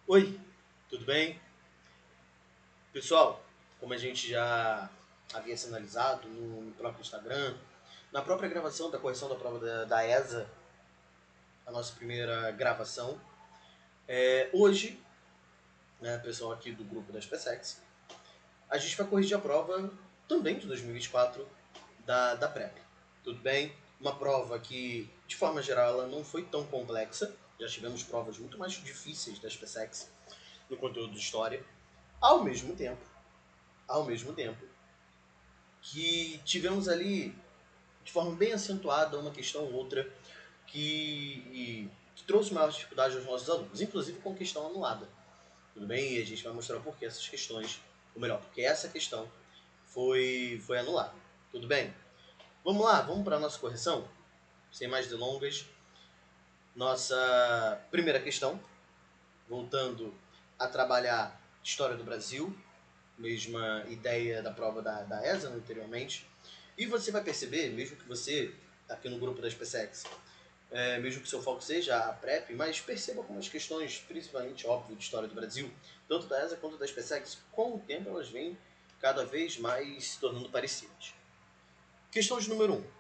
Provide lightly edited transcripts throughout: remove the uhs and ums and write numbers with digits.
Oi, tudo bem? Pessoal, como a gente já havia sinalizado no próprio Instagram, na própria gravação da correção da prova da ESA, a nossa primeira gravação, hoje, né, pessoal aqui do grupo da SpaceX, a gente vai corrigir a prova também de 2024 da PrEP. Tudo bem? Uma prova que, de forma geral, ela não foi tão complexa. Já tivemos provas muito mais difíceis da SpaceX no conteúdo de história. Ao mesmo tempo, ao mesmo tempo, que tivemos ali, de forma bem acentuada, uma questão ou outra que trouxe maior dificuldade aos nossos alunos, inclusive com questão anulada. Tudo bem? E a gente vai mostrar por que essas questões, ou melhor, porque essa questão foi anulada. Tudo bem? Vamos lá, vamos para a nossa correção? Sem mais delongas, nossa primeira questão, voltando a trabalhar História do Brasil, mesma ideia da prova da ESA anteriormente. E você vai perceber, mesmo que você, aqui no grupo da SpaceX, mesmo que seu foco seja a PrEP, mas perceba como as questões, principalmente, óbvio, de História do Brasil, tanto da ESA quanto da SpaceX, com o tempo elas vêm cada vez mais se tornando parecidas. Questão de número 1.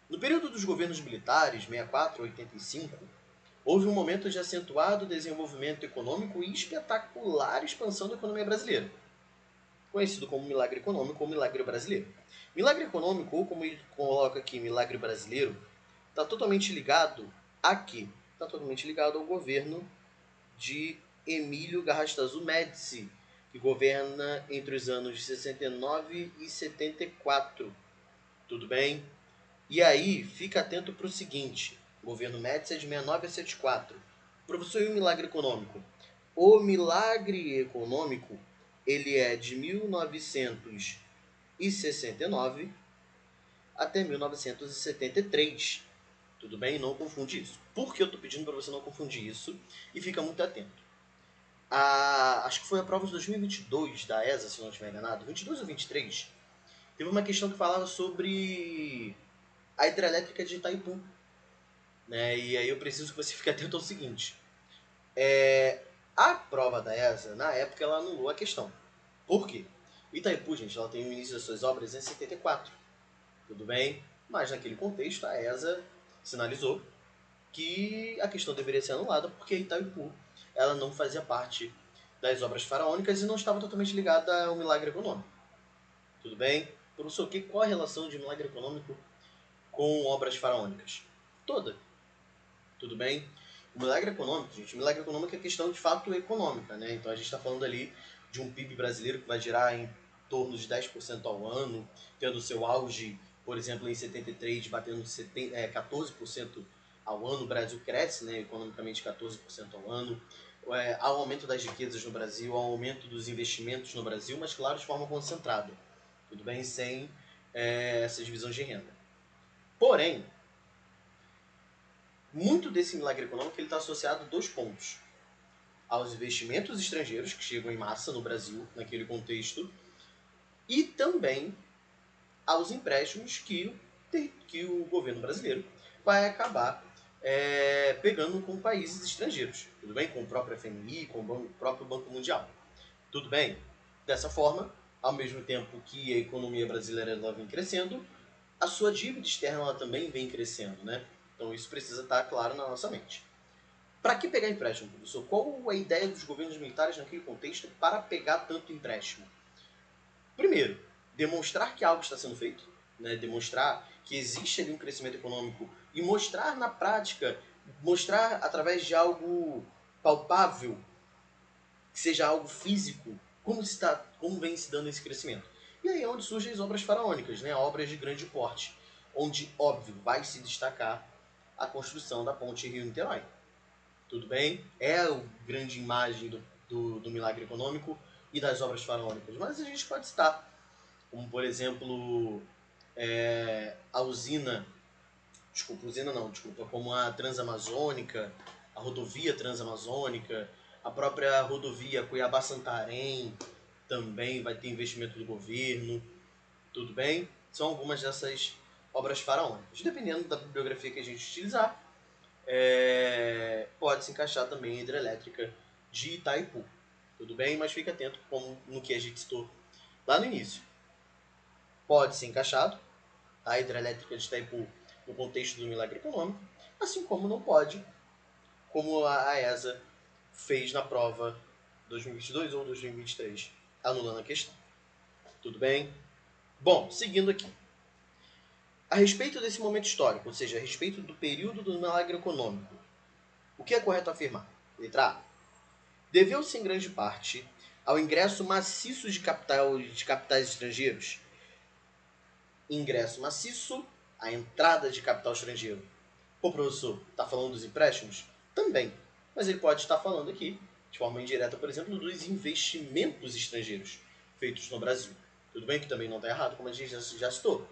No período dos governos militares, 64 a 85, houve um momento de acentuado desenvolvimento econômico e espetacular expansão da economia brasileira, conhecido como milagre econômico ou milagre brasileiro. Milagre econômico, ou como ele coloca aqui, milagre brasileiro, está totalmente ligado a quê? Está totalmente ligado ao governo de Emílio Garrastazu Médici, que governa entre os anos de 69 e 74. Tudo bem? E aí, fica atento para o seguinte, o governo Médici é de 69 a 74. Professor, e o milagre econômico? O milagre econômico, ele é de 1969 até 1973. Tudo bem? Não confunde isso. Por que eu estou pedindo para você não confundir isso? E fica muito atento. Acho que foi a prova de 2022 da ESA, se não estiver enganado, 22 ou 23, teve uma questão que falava sobre a hidrelétrica de Itaipu. Né? E aí eu preciso que você fique atento ao seguinte. A prova da ESA, na época, ela anulou a questão. Por quê? Itaipu, gente, ela tem o início das suas obras em 74. Tudo bem? Mas naquele contexto, a ESA sinalizou que a questão deveria ser anulada porque Itaipu ela não fazia parte das obras faraônicas e não estava totalmente ligada ao milagre econômico. Tudo bem? Professor, qual a relação de milagre econômico com obras faraônicas? Toda. Tudo bem? O milagre econômico, gente, o milagre econômico é questão de fato econômica, né? Então a gente está falando ali de um PIB brasileiro que vai girar em torno de 10% ao ano, tendo seu auge, por exemplo, em 73, batendo 14% ao ano. O Brasil cresce, né, economicamente 14% ao ano. Há um aumento das riquezas no Brasil, há um aumento dos investimentos no Brasil, mas claro, de forma concentrada. Tudo bem? Sem essa divisão de renda. Porém, muito desse milagre econômico está associado a dois pontos: aos investimentos estrangeiros que chegam em massa no Brasil naquele contexto e também aos empréstimos que o governo brasileiro vai acabar pegando com países estrangeiros, tudo bem? Com o próprio FMI, com o próprio Banco Mundial, tudo bem? Dessa forma, ao mesmo tempo que a economia brasileira ela vem crescendo, a sua dívida externa ela também vem crescendo, né? Então isso precisa estar claro na nossa mente. Para que pegar empréstimo, professor? Qual a ideia dos governos militares naquele contexto para pegar tanto empréstimo? Primeiro, demonstrar que algo está sendo feito, né? Demonstrar que existe ali um crescimento econômico e mostrar na prática, mostrar através de algo palpável, que seja algo físico, como vem se dando esse crescimento. E aí é onde surgem as obras faraônicas, né? Obras de grande porte, onde, óbvio, vai se destacar a construção da ponte Rio-Niterói. Tudo bem? É a grande imagem do milagre econômico e das obras faraônicas. Mas a gente pode citar, como por exemplo, a como a Transamazônica, a rodovia Transamazônica, a própria rodovia Cuiabá-Santarém também vai ter investimento do governo, tudo bem? São algumas dessas obras faraônicas. Dependendo da bibliografia que a gente utilizar, pode se encaixar também a hidrelétrica de Itaipu. Tudo bem? Mas fique atento como no que a gente citou lá no início. Pode ser encaixado a hidrelétrica de Itaipu no contexto do milagre econômico, assim como não pode, como a ESA fez na prova 2022 ou 2023, anulando a questão. Tudo bem? Bom, seguindo aqui. A respeito desse momento histórico, ou seja, a respeito do período do milagre econômico, o que é correto afirmar? Letra A. Deveu-se em grande parte ao ingresso maciço de capitais estrangeiros. Ingresso maciço, a entrada de capital estrangeiro. O professor está falando dos empréstimos? Também. Mas ele pode estar falando aqui, de forma indireta, por exemplo, dos investimentos estrangeiros feitos no Brasil. Tudo bem que também não está errado, como a gente já citou.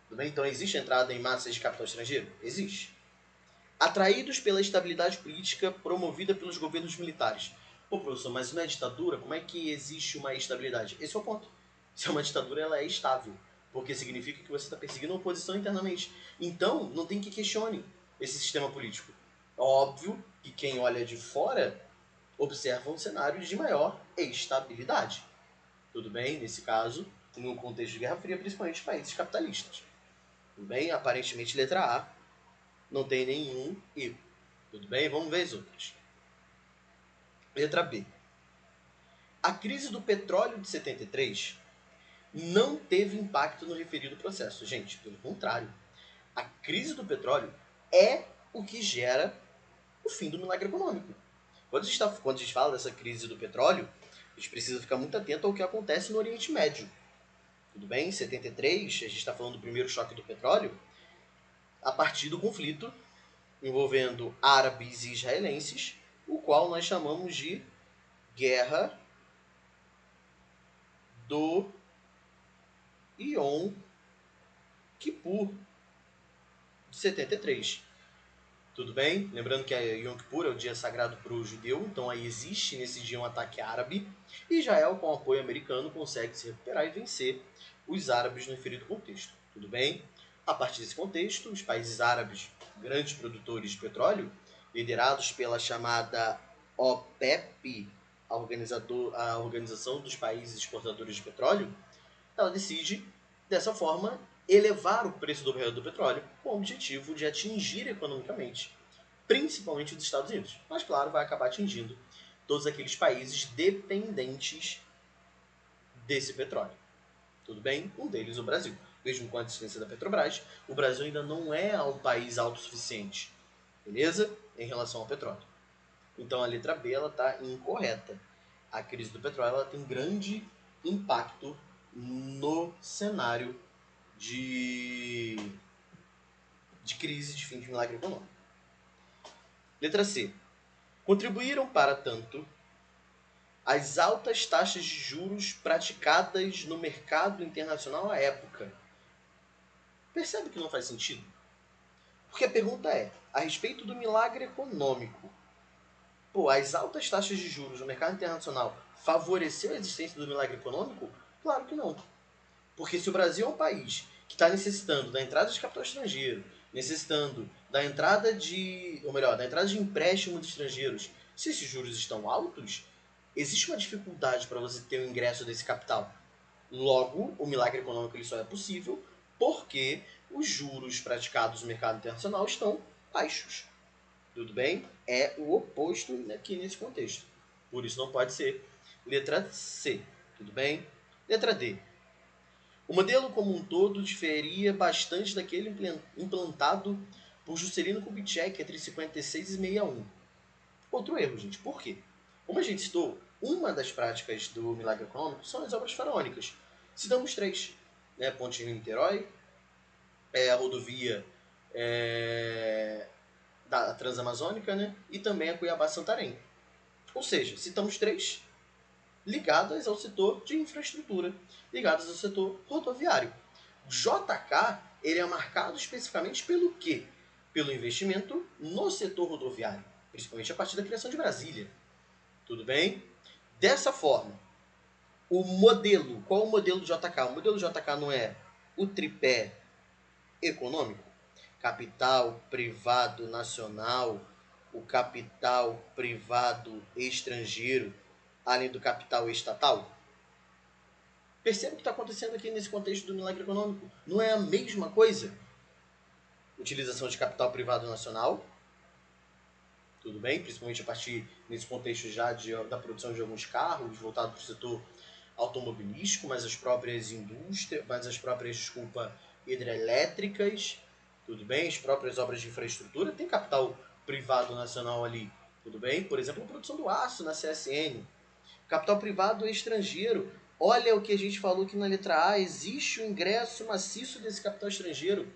Tudo bem? Então existe entrada em massas de capital estrangeiro? Existe. Atraídos pela estabilidade política promovida pelos governos militares. Pô, professor, mas não é ditadura? Como é que existe uma estabilidade? Esse é o ponto. Se é uma ditadura, ela é estável. Porque significa que você está perseguindo a oposição internamente. Então, não tem que questione esse sistema político. Óbvio que quem olha de fora observa um cenário de maior estabilidade. Tudo bem? Nesse caso, no contexto de Guerra Fria, principalmente países capitalistas. Tudo bem? Aparentemente, letra A não tem nenhum erro. Tudo bem? Vamos ver as outras. Letra B. A crise do petróleo de 73 não teve impacto no referido processo. Gente, pelo contrário. A crise do petróleo é o que gera o fim do milagre econômico. Quando a gente fala dessa crise do petróleo, a gente precisa ficar muito atento ao que acontece no Oriente Médio. Tudo bem? Em 73, a gente está falando do primeiro choque do petróleo, a partir do conflito envolvendo árabes e israelenses, o qual nós chamamos de Guerra do Yom Kippur de 73. Tudo bem? Lembrando que Yom Kippur é o dia sagrado para o judeu, então aí existe nesse dia um ataque árabe, e Israel, com apoio americano, consegue se recuperar e vencer os árabes no referido contexto. Tudo bem? A partir desse contexto, os países árabes, grandes produtores de petróleo, liderados pela chamada OPEP, a Organização dos Países Exportadores de Petróleo, ela decide, dessa forma, elevar o preço do barril do petróleo com o objetivo de atingir economicamente, principalmente os Estados Unidos. Mas, claro, vai acabar atingindo todos aqueles países dependentes desse petróleo. Tudo bem? Um deles, o Brasil. Mesmo com a existência da Petrobras, o Brasil ainda não é um país autossuficiente, beleza? Em relação ao petróleo. Então a letra B está incorreta. A crise do petróleo ela tem grande impacto no cenário de crise de fim de milagre econômico. Letra C. Contribuíram para tanto as altas taxas de juros praticadas no mercado internacional à época. Percebe que não faz sentido? Porque a pergunta é, a respeito do milagre econômico, as altas taxas de juros no mercado internacional favoreceu a existência do milagre econômico? Claro que não. Porque se o Brasil é um país que está necessitando da entrada de capital estrangeiro, necessitando da entrada da entrada de empréstimos estrangeiros, se esses juros estão altos, existe uma dificuldade para você ter o ingresso desse capital. Logo, o milagre econômico ele só é possível porque os juros praticados no mercado internacional estão baixos. Tudo bem? É o oposto aqui nesse contexto. Por isso não pode ser. Letra C. Tudo bem? Letra D. O modelo como um todo diferia bastante daquele implantado por Juscelino Kubitschek entre 56 e 61. Outro erro, gente. Por quê? Como a gente citou, uma das práticas do milagre econômico são as obras faraônicas. Citamos três. Ponte Rio-Niterói, a rodovia da Transamazônica, e também a Cuiabá-Santarém. Ou seja, citamos três ligadas ao setor de infraestrutura, ligadas ao setor rodoviário. JK ele é marcado especificamente pelo quê? Pelo investimento no setor rodoviário, principalmente a partir da criação de Brasília. Tudo bem? Dessa forma, qual o modelo do JK? O modelo do JK não é o tripé econômico? Capital, privado, nacional, o capital privado estrangeiro, além do capital estatal? Perceba o que está acontecendo aqui nesse contexto do milagre econômico. Não é a mesma coisa? Utilização de capital privado nacional, tudo bem? Principalmente a partir nesse contexto já da produção de alguns carros, voltado para o setor automobilístico, mas as próprias indústrias, hidrelétricas, tudo bem? As próprias obras de infraestrutura, tem capital privado nacional ali, tudo bem? Por exemplo, a produção do aço na CSN. Capital privado estrangeiro. Olha o que a gente falou aqui na letra A, existe o ingresso maciço desse capital estrangeiro,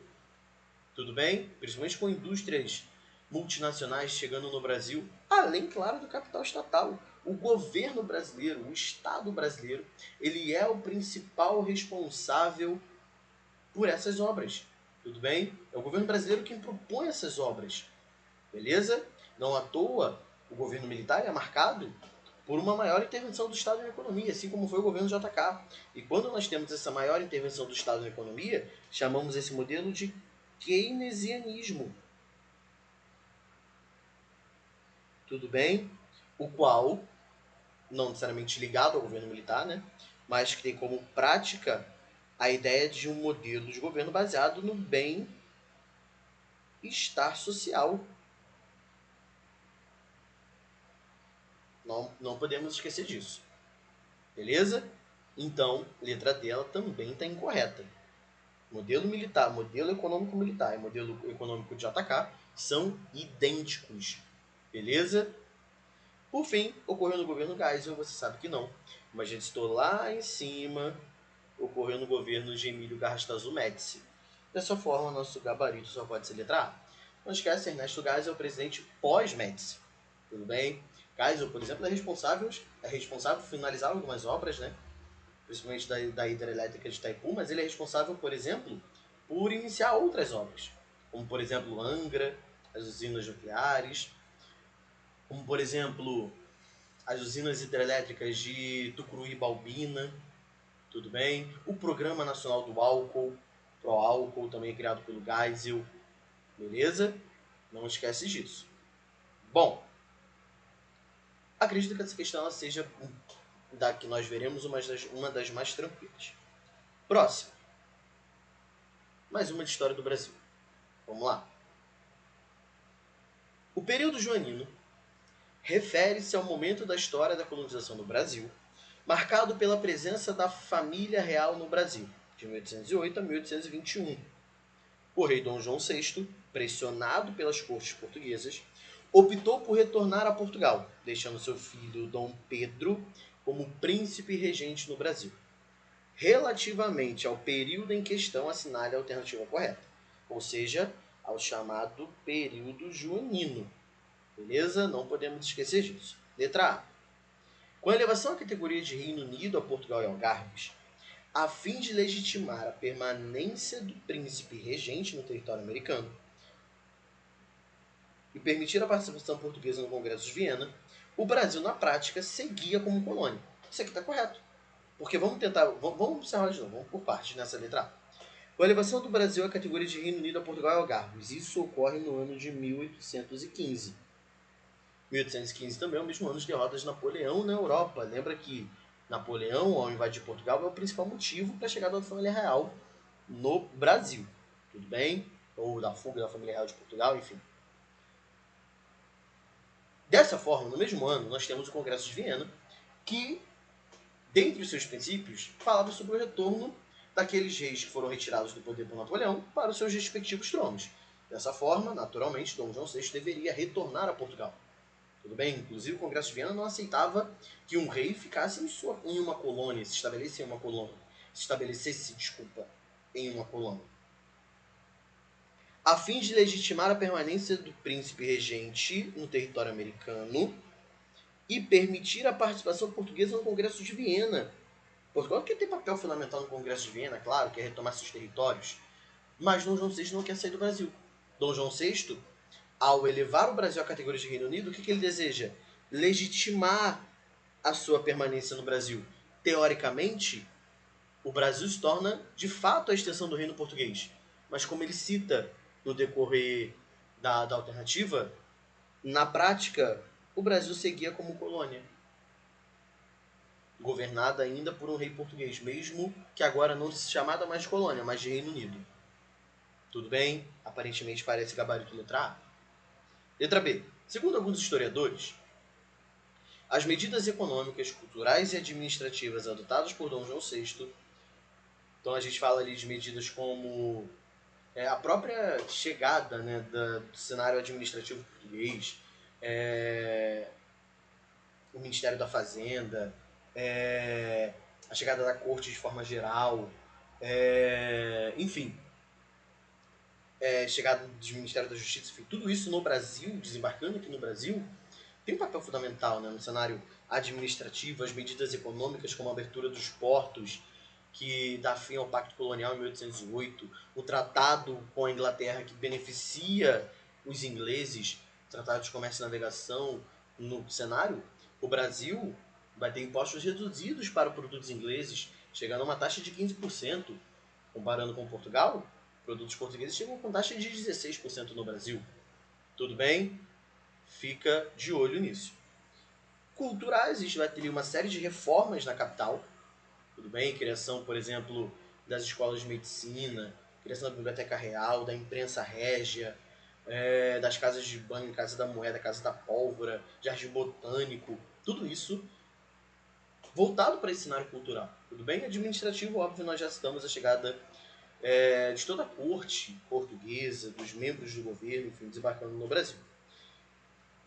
tudo bem? Principalmente com indústrias multinacionais chegando no Brasil, além, claro, do capital estatal. O governo brasileiro, o Estado brasileiro, ele é o principal responsável por essas obras, tudo bem? É o governo brasileiro quem propõe essas obras, beleza? Não à toa, o governo militar é marcado por uma maior intervenção do Estado na economia, assim como foi o governo JK. E quando nós temos essa maior intervenção do Estado na economia, chamamos esse modelo de keynesianismo. Tudo bem? O qual, não necessariamente ligado ao governo militar, né? Mas que tem como prática a ideia de um modelo de governo baseado no bem-estar social. Não podemos esquecer disso. Beleza? Então, letra D ela também está incorreta. Modelo militar, modelo econômico militar e modelo econômico de JK são idênticos. Beleza? Por fim, ocorreu no governo Geisel, você sabe que não. Mas a gente citou lá em cima, ocorreu no governo de Emílio Garrastazu Médici. Dessa forma, nosso gabarito só pode ser letra A. Não esquece, Ernesto Geisel é o presidente pós-Médici. Tudo bem? Geisel, por exemplo, é responsável por finalizar algumas obras, né? Principalmente da hidrelétrica de Itaipu, mas ele é responsável, por exemplo, por iniciar outras obras, como, por exemplo, Angra, as usinas nucleares, como, por exemplo, as usinas hidrelétricas de Tucuruí e Balbina, tudo bem? O Programa Nacional do Álcool, Proálcool, também criado pelo Geisel, beleza? Não esquece disso. Bom, acredito que essa questão ela seja da que nós veremos uma das mais tranquilas. Próximo. Mais uma de história do Brasil. Vamos lá. O período joanino refere-se ao momento da história da colonização do Brasil, marcado pela presença da família real no Brasil, de 1808 a 1821. O rei Dom João VI, pressionado pelas cortes portuguesas, optou por retornar a Portugal, deixando seu filho Dom Pedro como príncipe regente no Brasil. Relativamente ao período em questão, assinale a alternativa correta, ou seja, ao chamado período joanino. Beleza? Não podemos esquecer disso. Letra A. Com a elevação à categoria de Reino Unido a Portugal e Algarves, a fim de legitimar a permanência do príncipe regente no território americano e permitir a participação portuguesa no Congresso de Viena, o Brasil, na prática, seguia como colônia. Isso aqui está correto. Porque vamos observar de novo, vamos por partes nessa letra A. Com a elevação do Brasil à categoria de Reino Unido a Portugal e Algarves, isso ocorre no ano de 1815. 1815 também é o mesmo ano de derrotas de Napoleão na Europa. Lembra que Napoleão, ao invadir Portugal, é o principal motivo para a chegada da família real no Brasil. Tudo bem? Ou da fuga da família real de Portugal, enfim. Dessa forma, no mesmo ano, nós temos o Congresso de Viena, que, dentre os seus princípios, falava sobre o retorno daqueles reis que foram retirados do poder por Napoleão para os seus respectivos tronos. Dessa forma, naturalmente, Dom João VI deveria retornar a Portugal. Tudo bem? Inclusive, o Congresso de Viena não aceitava que um rei ficasse em uma colônia, se estabelecesse em uma colônia. A fim de legitimar a permanência do príncipe regente no território americano e permitir a participação portuguesa no Congresso de Viena. Portugal quer ter papel fundamental no Congresso de Viena, claro, quer retomar seus territórios, mas Dom João VI não quer sair do Brasil. Dom João VI, ao elevar o Brasil à categoria de Reino Unido, o que ele deseja? Legitimar a sua permanência no Brasil. Teoricamente, o Brasil se torna, de fato, a extensão do reino português. Mas como ele cita no decorrer da alternativa, Na prática, o Brasil seguia como colônia, governada ainda por um rei português, mesmo que agora não se chamada mais de colônia, mas de Reino Unido. Tudo bem? Aparentemente parece gabarito letra A. Letra B. Segundo alguns historiadores, as medidas econômicas, culturais e administrativas adotadas por Dom João VI, então a gente fala ali de medidas como a própria chegada, né, do cenário administrativo português, o Ministério da Fazenda, a chegada da corte de forma geral, enfim, chegada do Ministério da Justiça, enfim, tudo isso no Brasil, desembarcando aqui no Brasil, tem um papel fundamental, né, no cenário administrativo, as medidas econômicas como a abertura dos portos, que dá fim ao Pacto Colonial em 1808, o tratado com a Inglaterra que beneficia os ingleses, tratado de comércio e navegação no cenário, o Brasil vai ter impostos reduzidos para produtos ingleses, chegando a uma taxa de 15%, comparando com Portugal, produtos portugueses chegam com taxa de 16% no Brasil. Tudo bem? Fica de olho nisso. Culturais, a gente vai ter uma série de reformas na capital, tudo bem? Criação, por exemplo, das escolas de medicina, criação da Biblioteca Real, da imprensa régia, das casas de banho, Casa da Moeda, Casa da Pólvora, Jardim Botânico, tudo isso voltado para esse cenário cultural. Tudo bem? Administrativo, óbvio, nós já citamos a chegada de toda a corte portuguesa, dos membros do governo, enfim, desembarcando no Brasil.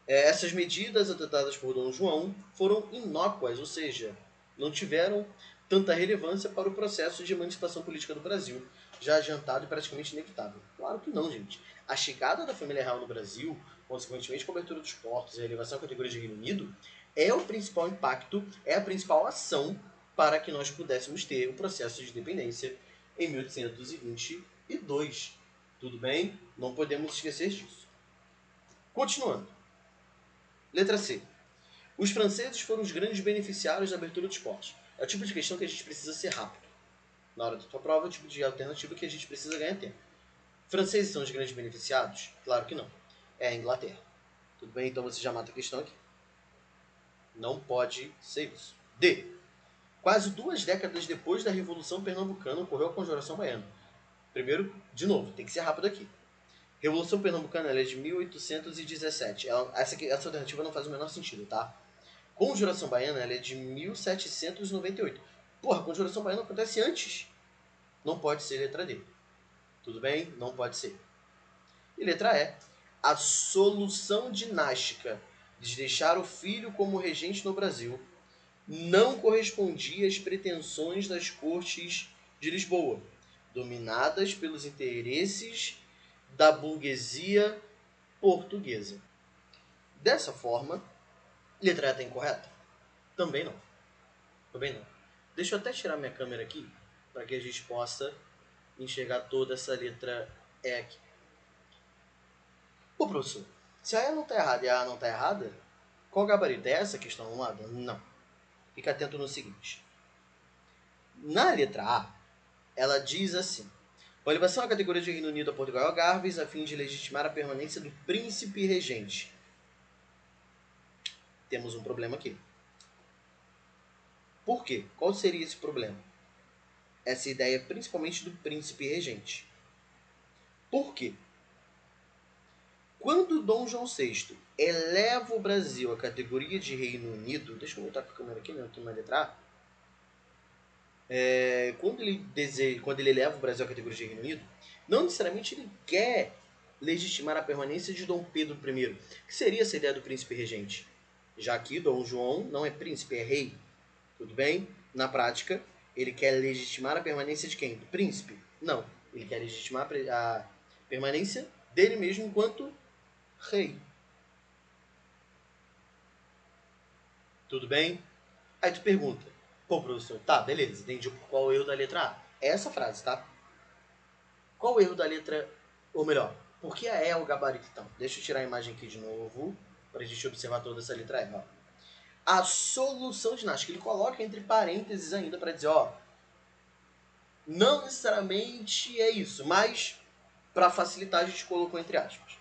Essas medidas adotadas por Dom João foram inócuas, ou seja, não tiveram tanta relevância para o processo de emancipação política do Brasil, já adiantado e praticamente inevitável. Claro que não, gente. A chegada da família real no Brasil, consequentemente a cobertura dos portos e a elevação à categoria de Reino Unido, é o principal impacto, é a principal ação para que nós pudéssemos ter o processo de independência em 1822. Tudo bem? Não podemos esquecer disso. Continuando. Letra C. Os franceses foram os grandes beneficiários da abertura dos portos. É o tipo de questão que a gente precisa ser rápido. Na hora da tua prova, é o tipo de alternativa que a gente precisa ganhar tempo. Franceses são os grandes beneficiados? Claro que não. É a Inglaterra. Tudo bem? Então você já mata a questão aqui. Não pode ser isso. D. Quase 2 décadas depois da Revolução Pernambucana ocorreu a Conjuração Baiana. Primeiro, de novo, tem que ser rápido aqui. Revolução Pernambucana ela é de 1817. Essa alternativa não faz o menor sentido, tá? Conjuração Baiana ela é de 1798. Porra, a Conjuração Baiana acontece antes. Não pode ser letra D. Tudo bem? Não pode ser. E letra E. A solução dinástica de deixar o filho como regente no Brasil não correspondia às pretensões das cortes de Lisboa, dominadas pelos interesses da burguesia portuguesa. Dessa forma, letra E está incorreta? Também não. Também não. Deixa eu até tirar minha câmera aqui, para que a gente possa enxergar toda essa letra E aqui. Ô professor, se a E não está errada e a não está errada, qual gabarito é essa questão anulada? Não. Fica atento no seguinte. Na letra A, ela diz assim: com a elevação à categoria de Reino Unido a Portugal e Algarves, a fim de legitimar a permanência do príncipe regente. Temos um problema aqui. Por quê? Qual seria esse problema? Essa ideia principalmente do príncipe regente. Por quê? Quando Dom João VI eleva o Brasil à categoria de Reino Unido, deixa eu voltar com a câmera aqui, né? Eu tô na letra A. Quando ele eleva o Brasil à categoria de Reino Unido, não necessariamente ele quer legitimar a permanência de Dom Pedro I, que seria essa ideia do príncipe regente. Já que Dom João não é príncipe, é rei. Tudo bem? Na prática, ele quer legitimar a permanência de quem? Do príncipe? Não. Ele quer legitimar a permanência dele mesmo enquanto rei. Tudo bem? Aí tu pergunta, pô, professor, tá, beleza, entendi qual o erro da letra A. É essa frase, tá? Qual o erro da letra, ou melhor, por que a E é o gabarito então? Deixa eu tirar a imagem aqui de novo, pra gente observar toda essa letra E, ó. A solução ginástica, ele coloca entre parênteses ainda para dizer, ó, não necessariamente é isso, mas para facilitar a gente colocou entre aspas.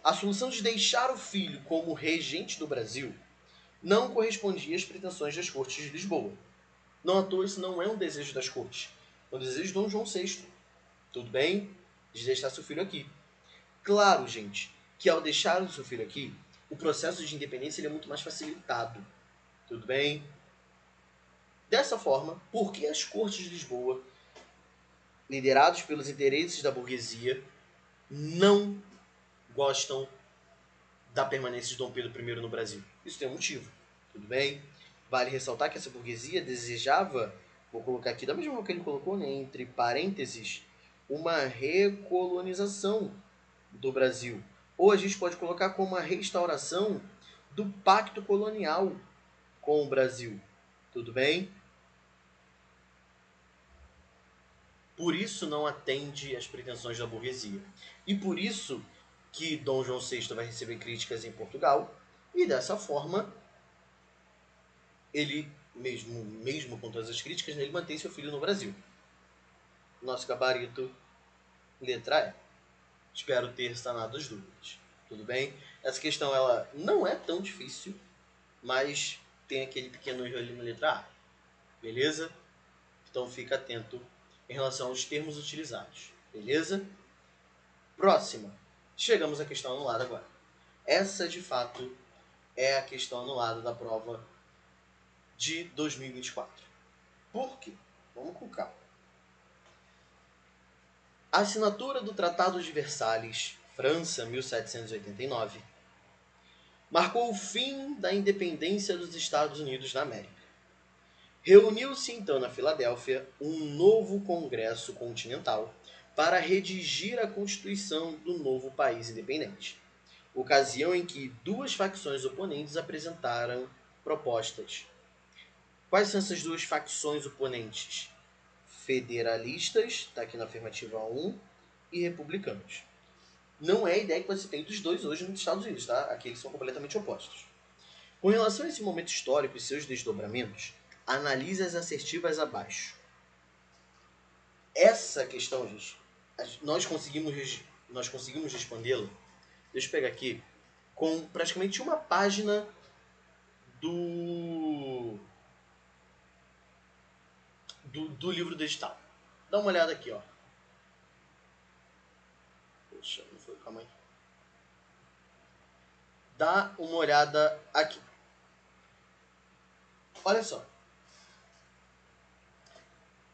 A solução de deixar o filho como regente do Brasil não correspondia às pretensões das cortes de Lisboa. Não à toa, isso não é um desejo das cortes. É um desejo de Dom João VI. Tudo bem? De deixar seu filho aqui. Claro, gente, que ao deixar o seu filho aqui, o processo de independência ele é muito mais facilitado. Tudo bem? Dessa forma, por que as cortes de Lisboa, liderados pelos interesses da burguesia, não gostam da permanência de Dom Pedro I no Brasil? Isso tem um motivo. Tudo bem? Vale ressaltar que essa burguesia desejava, vou colocar aqui da mesma forma que ele colocou, né, entre parênteses, uma recolonização do Brasil. Ou a gente pode colocar como uma restauração do pacto colonial com o Brasil. Tudo bem? Por isso não atende às pretensões da burguesia. E por isso que Dom João VI vai receber críticas em Portugal, e dessa forma, ele, mesmo com todas as críticas, ele mantém seu filho no Brasil. Nosso gabarito, letra E. Espero ter sanado as dúvidas. Tudo bem? Essa questão ela não é tão difícil, mas tem aquele pequeno erro ali na letra A. Beleza? Então fica atento em relação aos termos utilizados. Beleza? Próxima. Chegamos à questão anulada agora. Essa, de fato, é a questão anulada da prova de 2024. Por quê? Vamos com calma. A assinatura do Tratado de Versalhes, França, 1789, marcou o fim da independência dos Estados Unidos da América. Reuniu-se então na Filadélfia um novo Congresso Continental para redigir a Constituição do novo país independente, ocasião em que duas facções oponentes apresentaram propostas. Quais são essas duas facções oponentes? Federalistas, está aqui na afirmativa 1, e republicanos. Não é a ideia que você tem dos dois hoje nos Estados Unidos, tá? Aqui eles são completamente opostos. Com relação a esse momento histórico e seus desdobramentos, analise as assertivas abaixo. Essa questão, gente, nós conseguimos respondê-la. Deixa eu pegar aqui com praticamente uma página do livro digital. Dá uma olhada aqui, ó. Poxa, não foi, calma aí. Dá uma olhada aqui. Olha só.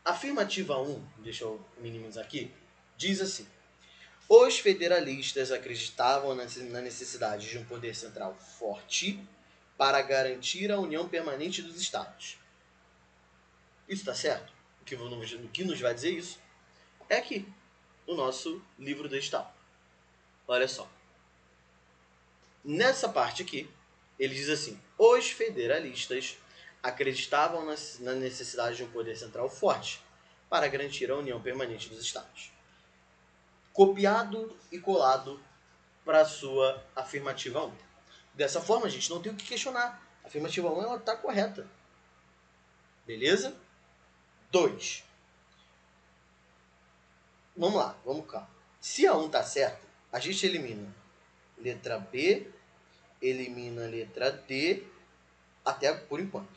Afirmativa 1, deixa eu minimizar aqui, diz assim: os federalistas acreditavam na necessidade de um poder central forte para garantir a união permanente dos estados. Isso está certo? O que nos vai dizer isso é aqui, no nosso livro digital. Olha só. Nessa parte aqui, ele diz assim: os federalistas acreditavam na necessidade de um poder central forte para garantir a união permanente dos estados. Copiado e colado para a sua afirmativa 1. Dessa forma, a gente não tem o que questionar. A afirmativa 1 está correta. Beleza? 2. Vamos lá, vamos cá. Se a 1 está certa, a gente elimina letra B, elimina letra D, até por enquanto.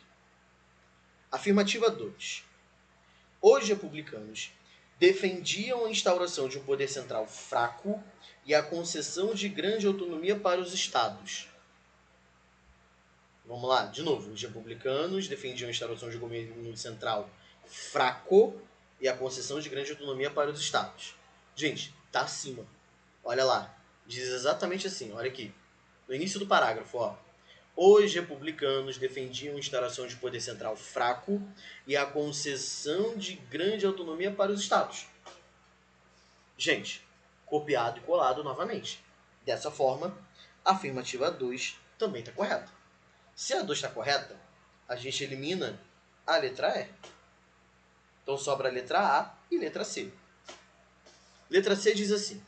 Afirmativa 2. Os republicanos defendiam a instauração de um poder central fraco e a concessão de grande autonomia para os estados. Vamos lá, de novo. Os republicanos defendiam a instauração de um governo central fraco e a concessão de grande autonomia para os estados. Gente, tá acima. Olha lá. Diz exatamente assim, olha aqui. No início do parágrafo, ó. Os republicanos defendiam a instauração de poder central fraco e a concessão de grande autonomia para os estados. Gente, copiado e colado novamente. Dessa forma, a afirmativa 2 também está correta. Se a 2 está correta, a gente elimina a letra E. Então sobra a letra A e letra C. Letra C diz assim: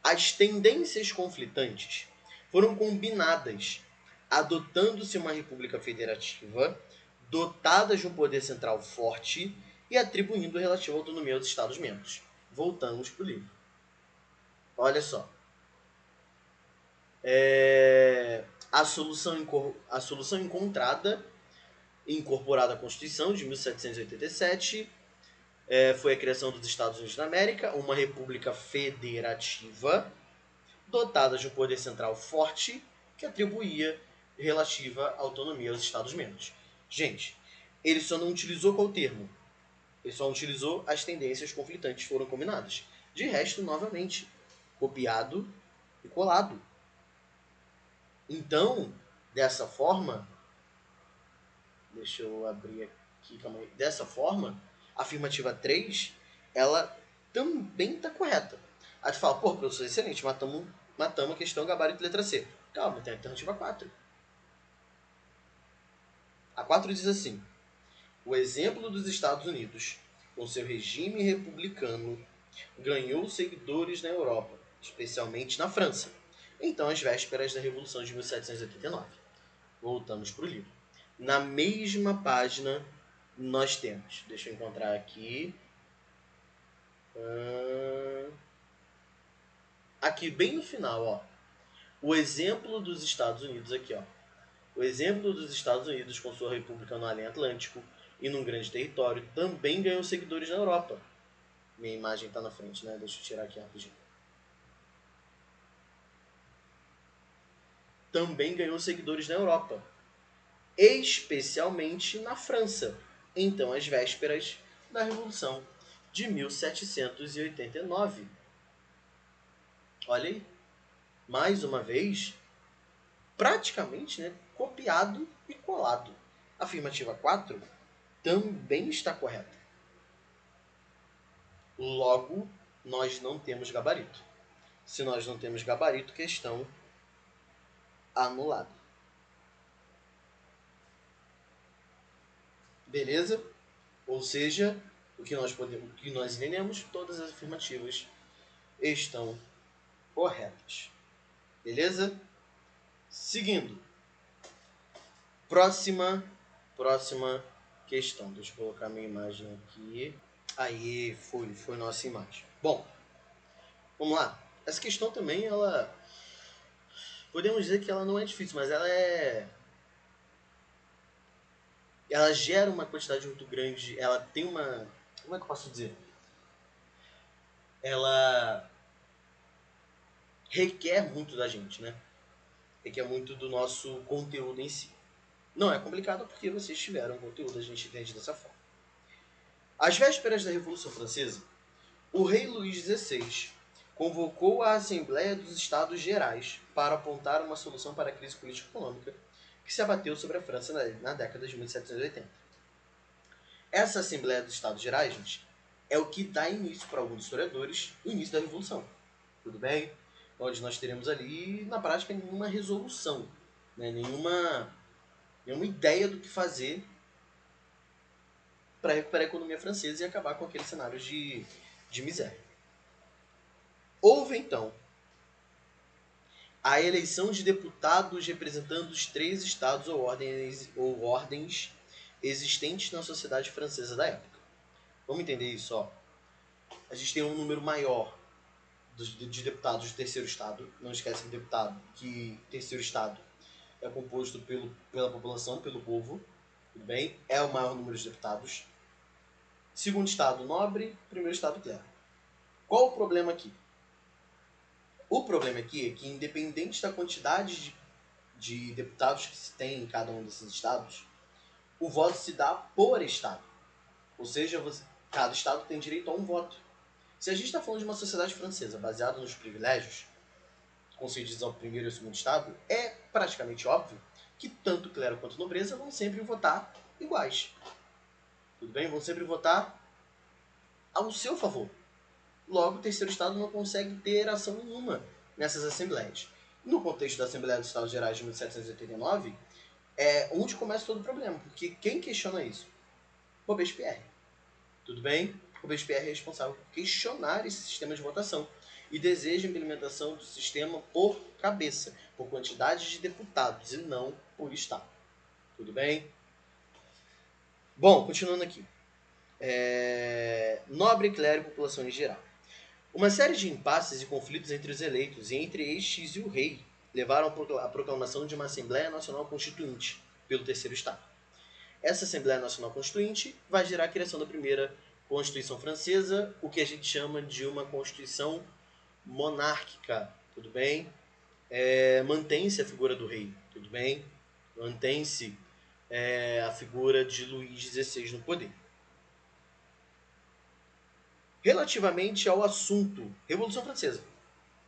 as tendências conflitantes foram combinadas, adotando-se uma república federativa, dotada de um poder central forte e atribuindo relativa autonomia aos Estados-membros. Voltamos para o livro. Olha só. A solução encontrada e incorporada à Constituição de 1787 foi a criação dos Estados Unidos da América, uma república federativa dotada de um poder central forte que atribuía relativa autonomia aos Estados-membros. Gente, ele só não utilizou qual termo? Ele só utilizou as tendências conflitantes que foram combinadas. De resto, novamente, copiado e colado. Então, dessa forma, deixa eu abrir aqui, calma aí. Dessa forma, a afirmativa 3, ela também está correta. Aí tu fala, pô, professor, excelente, matamos a questão gabarito letra C. Calma, tem a alternativa 4. A 4 diz assim: o exemplo dos Estados Unidos, com seu regime republicano, ganhou seguidores na Europa, especialmente na França, então às vésperas da Revolução de 1789. Voltamos para o livro. Na mesma página, nós temos, deixa eu encontrar aqui, aqui bem no final, ó, o exemplo dos Estados Unidos aqui, ó. O exemplo dos Estados Unidos com sua república no além Atlântico e num grande território também ganhou seguidores na Europa. Minha imagem está na frente, né? Deixa eu tirar aqui rapidinho. Também ganhou seguidores na Europa, especialmente na França, então às vésperas da Revolução de 1789. Olha aí, mais uma vez, praticamente, né, copiado e colado. A afirmativa 4 também está correta. Logo, nós não temos gabarito. Se nós não temos gabarito, questão anulada. Beleza? Ou seja, o que nós entendemos, todas as afirmativas estão corretas. Beleza? Seguindo. Próxima questão. Deixa eu colocar minha imagem aqui. Aí, foi nossa imagem. Bom, vamos lá. Essa questão também, ela... podemos dizer que ela não é difícil, mas ela gera uma quantidade muito grande. Ela tem uma... como é que eu posso dizer? Ela requer muito da gente, né? Requer muito do nosso conteúdo em si. Não é complicado porque vocês tiveram conteúdo, a gente entende dessa forma. Às vésperas da Revolução Francesa, o rei Luís XVI convocou a Assembleia dos Estados Gerais para apontar uma solução para a crise política e econômica que se abateu sobre a França na década de 1780. Essa Assembleia dos Estados Gerais, gente, é o que dá início para alguns historiadores o início da Revolução. Tudo bem? Onde nós teremos ali, na prática, nenhuma resolução, né? nenhuma ideia do que fazer para recuperar a economia francesa e acabar com aquele cenário de miséria. Houve, então, a eleição de deputados representando os 3 estados ou ordens existentes na sociedade francesa da época. Vamos entender isso, ó. A gente tem um número maior de deputados do terceiro estado. Não esquece que deputado, que terceiro estado é composto pela população, pelo povo. Tudo bem? É o maior número de deputados. Segundo estado, nobre. Primeiro estado, clero. Qual o problema aqui? O problema aqui é que, independente da quantidade de deputados que se tem em cada um desses estados, o voto se dá por estado. Ou seja, cada estado tem direito a um voto. Se a gente está falando de uma sociedade francesa baseada nos privilégios concedidos ao primeiro e ao segundo estado, é praticamente óbvio que tanto clero quanto nobreza vão sempre votar iguais. Tudo bem? Vão sempre votar ao seu favor. Logo, o terceiro estado não consegue ter ação nenhuma nessas assembleias. No contexto da Assembleia dos Estados Gerais de 1789, é onde começa todo o problema, porque quem questiona isso? Robespierre. Tudo bem? Robespierre é responsável por questionar esse sistema de votação e deseja a implementação do sistema por cabeça, por quantidade de deputados e não por estado. Tudo bem? Bom, continuando aqui. Nobre, clero e população em geral. Uma série de impasses e conflitos entre os eleitos e entre estes e o rei levaram à proclamação de uma Assembleia Nacional Constituinte pelo terceiro Estado. Essa Assembleia Nacional Constituinte vai gerar a criação da primeira Constituição Francesa, o que a gente chama de uma Constituição monárquica, tudo bem? Mantém-se a figura do rei, tudo bem? Mantém-se a figura de Luís XVI no poder. Relativamente ao assunto Revolução Francesa,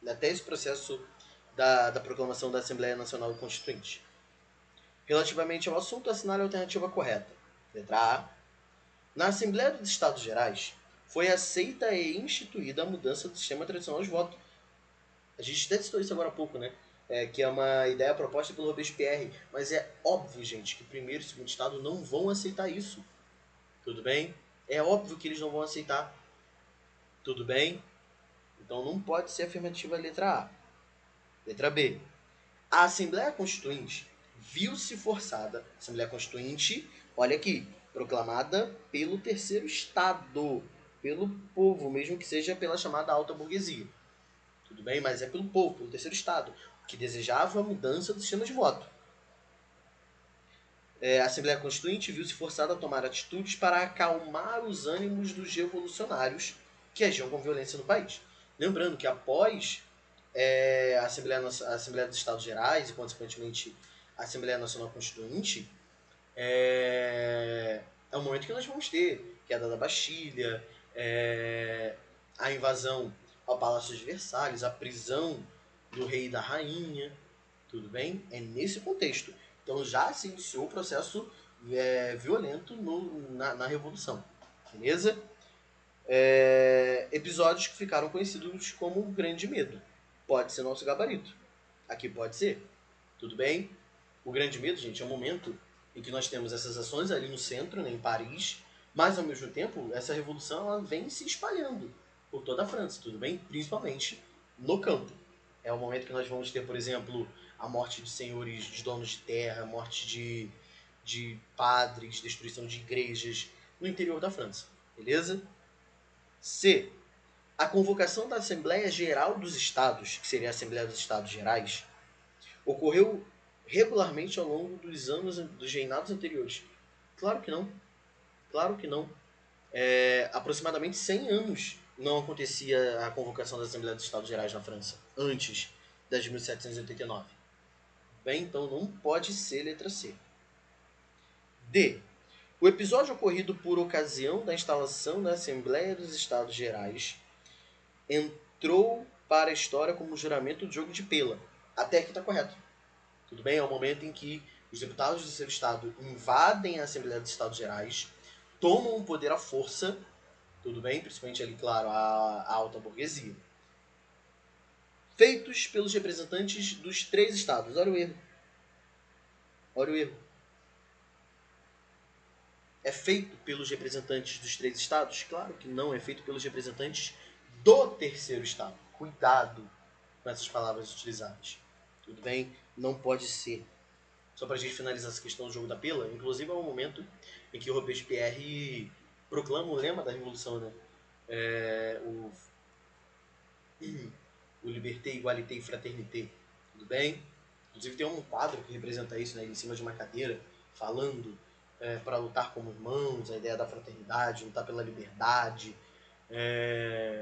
até esse processo da proclamação da Assembleia Nacional Constituinte. Relativamente ao assunto, assinale a alternativa correta. Letra A. Na Assembleia dos Estados Gerais, foi aceita e instituída a mudança do sistema tradicional de voto. A gente até citou isso agora há pouco, né? Que é uma ideia proposta pelo Robespierre. Mas é óbvio, gente, que o primeiro e o segundo Estado não vão aceitar isso. Tudo bem? É óbvio que eles não vão aceitar. Tudo bem? Então não pode ser afirmativa a letra A. Letra B. A Assembleia Constituinte viu-se forçada. Assembleia Constituinte, olha aqui, proclamada pelo terceiro Estado, pelo povo, mesmo que seja pela chamada alta burguesia. Tudo bem? Mas é pelo povo, pelo terceiro Estado, que desejava a mudança do sistema de voto. A Assembleia Constituinte viu-se forçada a tomar atitudes para acalmar os ânimos dos revolucionários que agiam com violência no país. Lembrando que após a Assembleia dos Estados Gerais e, consequentemente, a Assembleia Nacional Constituinte, é o momento que nós vamos ter queda da Bastilha, a invasão ao Palácio de Versalhes, a prisão do rei e da rainha, tudo bem? É nesse contexto. Então já se iniciou o processo violento na Revolução, beleza? Episódios que ficaram conhecidos como o Grande Medo. Pode ser nosso gabarito. Aqui pode ser. Tudo bem? O Grande Medo, gente, é um momento em que nós temos essas ações ali no centro, né, em Paris, mas ao mesmo tempo essa revolução ela vem se espalhando por toda a França, tudo bem? Principalmente no campo. É o momento que nós vamos ter, por exemplo, a morte de senhores, de donos de terra, a morte de padres, destruição de igrejas no interior da França, beleza? C. A convocação da Assembleia Geral dos Estados, que seria a Assembleia dos Estados Gerais, ocorreu regularmente ao longo dos anos dos reinados anteriores. Claro que não. Claro que não. Aproximadamente 100 anos não acontecia a convocação da Assembleia dos Estados Gerais na França, antes das 1789. Bem, então não pode ser letra C. D. O episódio ocorrido por ocasião da instalação da Assembleia dos Estados Gerais entrou para a história como juramento de jogo de pela. Até aqui está correto. Tudo bem? É o momento em que os deputados do seu estado invadem a Assembleia dos Estados Gerais, tomam o poder à força, tudo bem? Principalmente ali, claro, a alta burguesia. Feitos pelos representantes dos 3 estados. Olha o erro. Olha o erro. É feito pelos representantes dos 3 estados? Claro que não, é feito pelos representantes do terceiro estado. Cuidado com essas palavras utilizadas. Tudo bem? Não pode ser. Só para a gente finalizar essa questão do jogo da pila, inclusive é um momento em que o Robespierre proclama o lema da Revolução, né? O Liberté, Igualité e Fraternité. Tudo bem? Inclusive tem um quadro que representa isso, né? Em cima de uma cadeira, falando para lutar como irmãos, a ideia da fraternidade, lutar pela liberdade,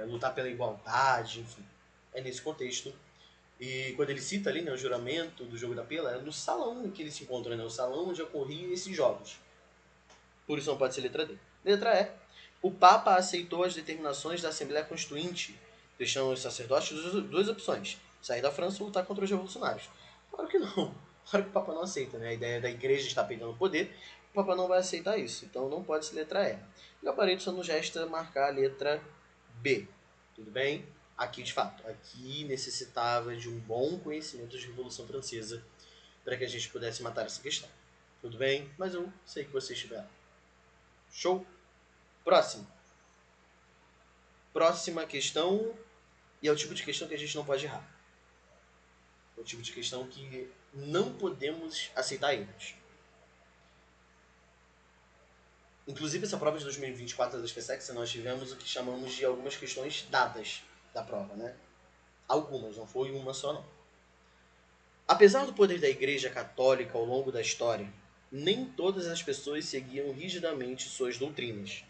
lutar pela igualdade, enfim. É nesse contexto. E quando ele cita ali, né, o juramento do jogo da pela, é no salão em que eles se encontram, né? O salão onde ocorriam esses jogos. Por isso não pode ser letra D. Letra E. O Papa aceitou as determinações da Assembleia Constituinte, deixando os sacerdotes duas opções: sair da França ou lutar contra os revolucionários. Claro que não. Claro que o Papa não aceita, né? A ideia da igreja está perdendo poder, o Papa não vai aceitar isso. Então não pode ser letra E. O gabarito só nos resta marcar a letra B. Tudo bem? Aqui, de fato, aqui necessitava de um bom conhecimento de Revolução Francesa para que a gente pudesse matar essa questão. Tudo bem? Mas eu sei que vocês tiveram. Show? Próximo. Próxima questão, e é o tipo de questão que a gente não pode errar. É o tipo de questão que não podemos aceitar erros. Inclusive, essa prova de 2024 da SpaceX, nós tivemos o que chamamos de algumas questões dadas da prova, né? Algumas, não foi uma só não. Apesar do poder da Igreja Católica ao longo da história, nem todas as pessoas seguiam rigidamente suas doutrinas.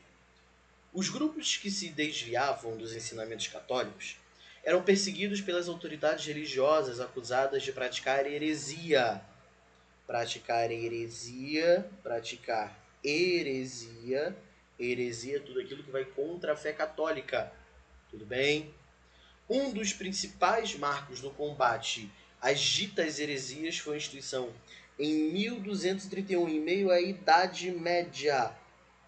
Os grupos que se desviavam dos ensinamentos católicos eram perseguidos pelas autoridades religiosas acusadas de praticar heresia. Praticar heresia, praticar heresia, heresia é tudo aquilo que vai contra a fé católica. Tudo bem? Um dos principais marcos no combate às ditas heresias foi a instituição em 1231, em meio à Idade Média.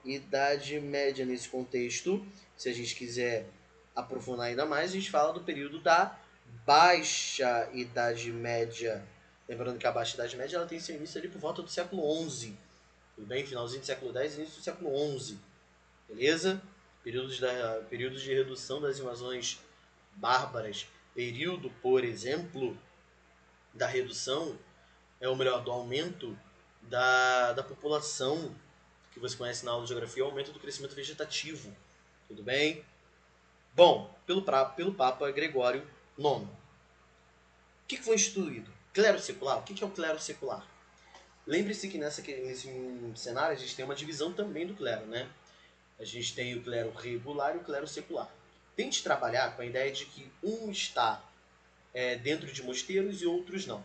Idade Média nesse contexto, se a gente quiser aprofundar ainda mais, a gente fala do período da Baixa Idade Média. Lembrando que a Baixa Idade Média ela tem seu início ali por volta do século XI. Tudo bem? Finalzinho do século X, início do século XI. Beleza? Períodos de redução das invasões bárbaras. Período, por exemplo, da redução, ou melhor, do aumento da população, que você conhece na aula de geografia, o aumento do crescimento vegetativo. Tudo bem? Bom, pelo Papa Gregório IX. O que foi instituído? Clero secular. O que é o clero secular? Lembre-se que nesse cenário a gente tem uma divisão também do clero, né? A gente tem o clero regular e o clero secular. Tente trabalhar com a ideia de que um está dentro de mosteiros e outros não.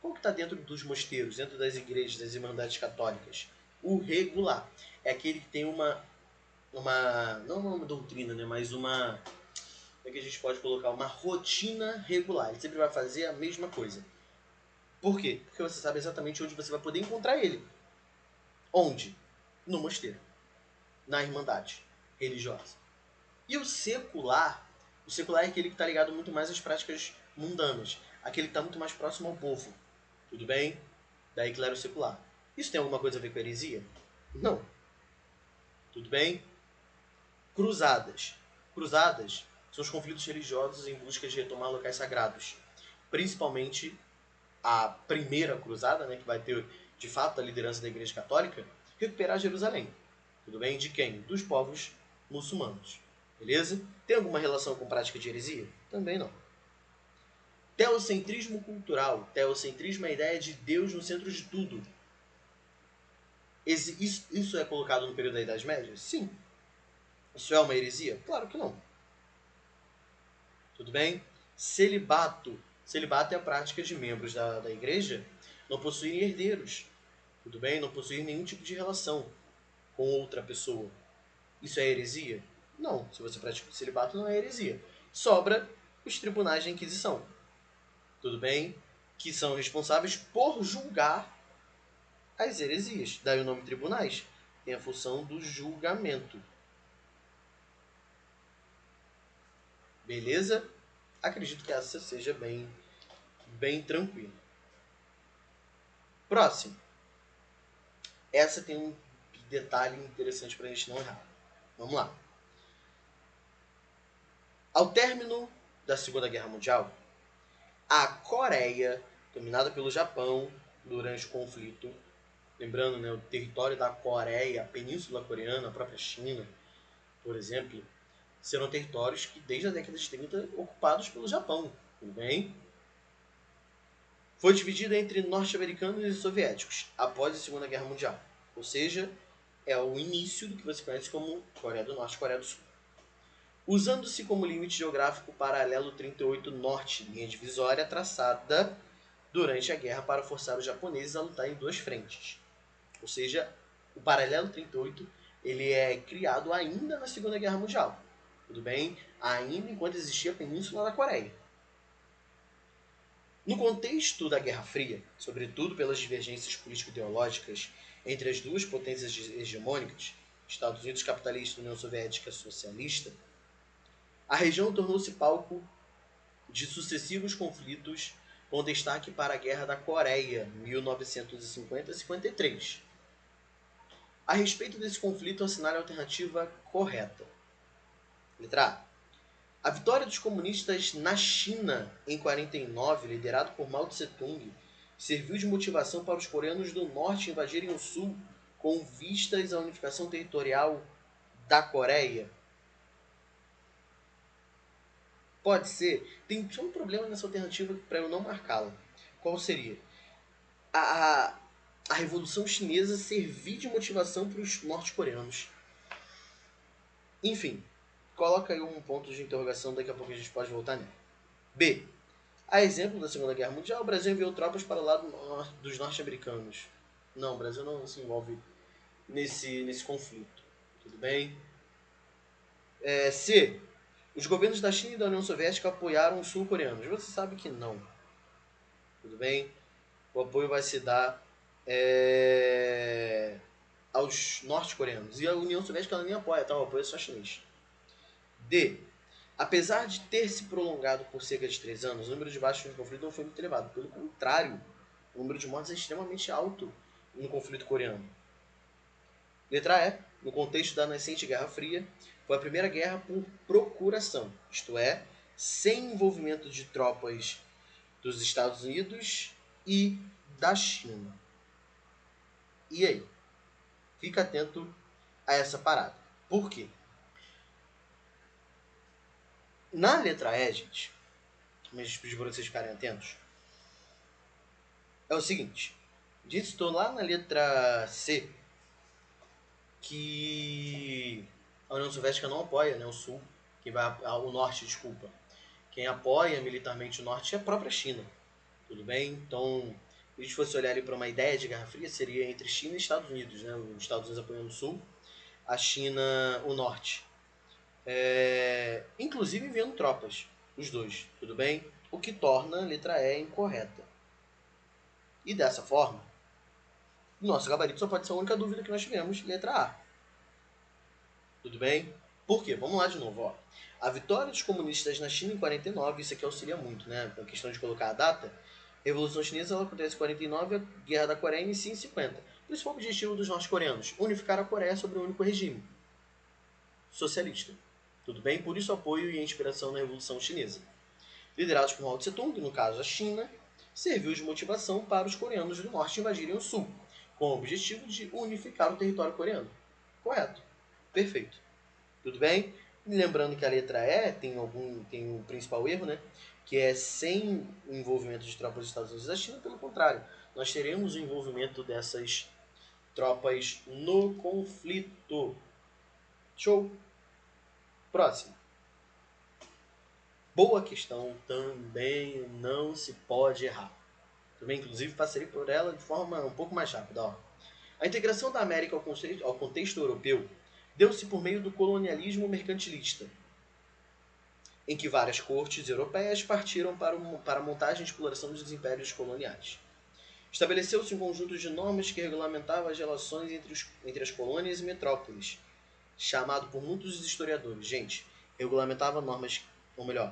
Qual que está dentro dos mosteiros, dentro das igrejas, das irmandades católicas? O regular. É aquele que tem não uma doutrina, né, mas como é que a gente pode colocar? Uma rotina regular. Ele sempre vai fazer a mesma coisa. Por quê? Porque você sabe exatamente onde você vai poder encontrar ele. Onde? No mosteiro. Na irmandade religiosa. E o secular é aquele que está ligado muito mais às práticas mundanas. Aquele que está muito mais próximo ao povo. Tudo bem? Daí clero secular. Isso tem alguma coisa a ver com heresia? Não. Tudo bem? Cruzadas. Cruzadas são os conflitos religiosos em busca de retomar locais sagrados. Principalmente a primeira cruzada, né, que vai ter de fato a liderança da Igreja Católica, recuperar Jerusalém. Tudo bem? De quem? Dos povos muçulmanos. Beleza? Tem alguma relação com prática de heresia? Também não. Teocentrismo cultural. Teocentrismo é a ideia de Deus no centro de tudo. Isso é colocado no período da Idade Média? Sim. Isso é uma heresia? Claro que não. Tudo bem? Celibato. Celibato é a prática de membros da igreja não possuírem herdeiros. Tudo bem? Não possuírem nenhum tipo de relação com outra pessoa. Isso é heresia? Não. Se você pratica o celibato, não é heresia. Sobra os tribunais de inquisição. Tudo bem? Que são responsáveis por julgar as heresias. Daí o nome tribunais. Tem a função do julgamento. Beleza? Acredito que essa seja bem tranquila. Próximo. Essa tem um detalhe interessante para a gente não errar. Vamos lá. Ao término da Segunda Guerra Mundial, a Coreia, dominada pelo Japão durante o conflito, lembrando, né, o território da Coreia, a Península Coreana, a própria China, por exemplo, serão territórios que desde a década de 30 ocupados pelo Japão, tudo bem? Foi dividida entre norte-americanos e soviéticos após a Segunda Guerra Mundial. Ou seja, é o início do que você conhece como Coreia do Norte e Coreia do Sul. Usando-se como limite geográfico o paralelo 38 norte, linha divisória traçada durante a guerra para forçar os japoneses a lutar em duas frentes. Ou seja, o paralelo 38 ele é criado ainda na Segunda Guerra Mundial. Tudo bem? Ainda enquanto existia a Península da Coreia. No contexto da Guerra Fria, sobretudo pelas divergências político-ideológicas entre as duas potências hegemônicas, Estados Unidos capitalista e União Soviética socialista, a região tornou-se palco de sucessivos conflitos com destaque para a Guerra da Coreia, 1950-53. A respeito desse conflito, assinale a alternativa correta. Letra A. A vitória dos comunistas na China em 49, liderado por Mao Tse-tung, serviu de motivação para os coreanos do norte invadirem o sul com vistas à unificação territorial da Coreia. Pode ser. Tem só um problema nessa alternativa para eu não marcá-la. qual seria? A, a Revolução Chinesa servir de motivação para os norte-coreanos. Enfim, coloca aí um ponto de interrogação, daqui a pouco a gente pode voltar nele. B. A exemplo da Segunda Guerra Mundial, o Brasil enviou tropas para o lado dos norte-americanos. Não, o Brasil não se envolve nesse conflito. Tudo bem? C. Os governos da China e da União Soviética apoiaram os sul-coreanos. Você sabe que não. Tudo bem? O apoio vai se dar aos norte-coreanos. E a União Soviética ela nem apoia, tá? O apoio é só chinês. D. Apesar de ter se prolongado por cerca de 3 anos, o número de baixas no conflito não foi muito elevado. Pelo contrário, o número de mortes é extremamente alto no conflito coreano. Letra E. No contexto da nascente Guerra Fria, foi a primeira guerra por procuração, isto é, sem envolvimento de tropas dos Estados Unidos e da China. E aí? Fica atento a essa parada. Por quê? Na letra E, gente, mas pedir para vocês ficarem atentos, é o seguinte. Estou lá na letra C que a União Soviética não apoia, né, o Sul, o Norte, desculpa. Quem apoia militarmente o Norte é a própria China. Tudo bem? Então, se a gente fosse olhar para uma ideia de Guerra Fria, seria entre China e Estados Unidos, né? Os Estados Unidos apoiando o Sul, a China o Norte. Inclusive enviando tropas, os dois, tudo bem? O que torna a letra E incorreta. E dessa forma, nosso gabarito só pode ser a única dúvida que nós tivemos, letra A. Tudo bem? Por quê? Vamos lá de novo. Ó. A vitória dos comunistas na China em 49, isso aqui auxilia muito, né? A questão de colocar a data. A Revolução Chinesa ela acontece em 49, a Guerra da Coreia inicia em 50. O principal objetivo dos norte-coreanos, unificar a Coreia sobre um único regime socialista. Tudo bem? Por isso apoio e inspiração na Revolução Chinesa. Liderados por Mao Tse-tung, no caso a China, serviu de motivação para os coreanos do norte invadirem o sul, com o objetivo de unificar o território coreano. Correto. Perfeito. Tudo bem? E lembrando que a letra E tem um principal erro, né? Que é sem o envolvimento de tropas dos Estados Unidos e da China, pelo contrário. Nós teremos o envolvimento dessas tropas no conflito. Show! Próximo. Boa questão, também não se pode errar. Também, inclusive, passarei por ela de forma um pouco mais rápida. Ó. A integração da América ao contexto europeu deu-se por meio do colonialismo mercantilista, em que várias cortes europeias partiram para a montagem e exploração dos impérios coloniais. Estabeleceu-se um conjunto de normas que regulamentava as relações entre as colônias e metrópoles, chamado por muitos historiadores. Gente, regulamentava normas, ou melhor,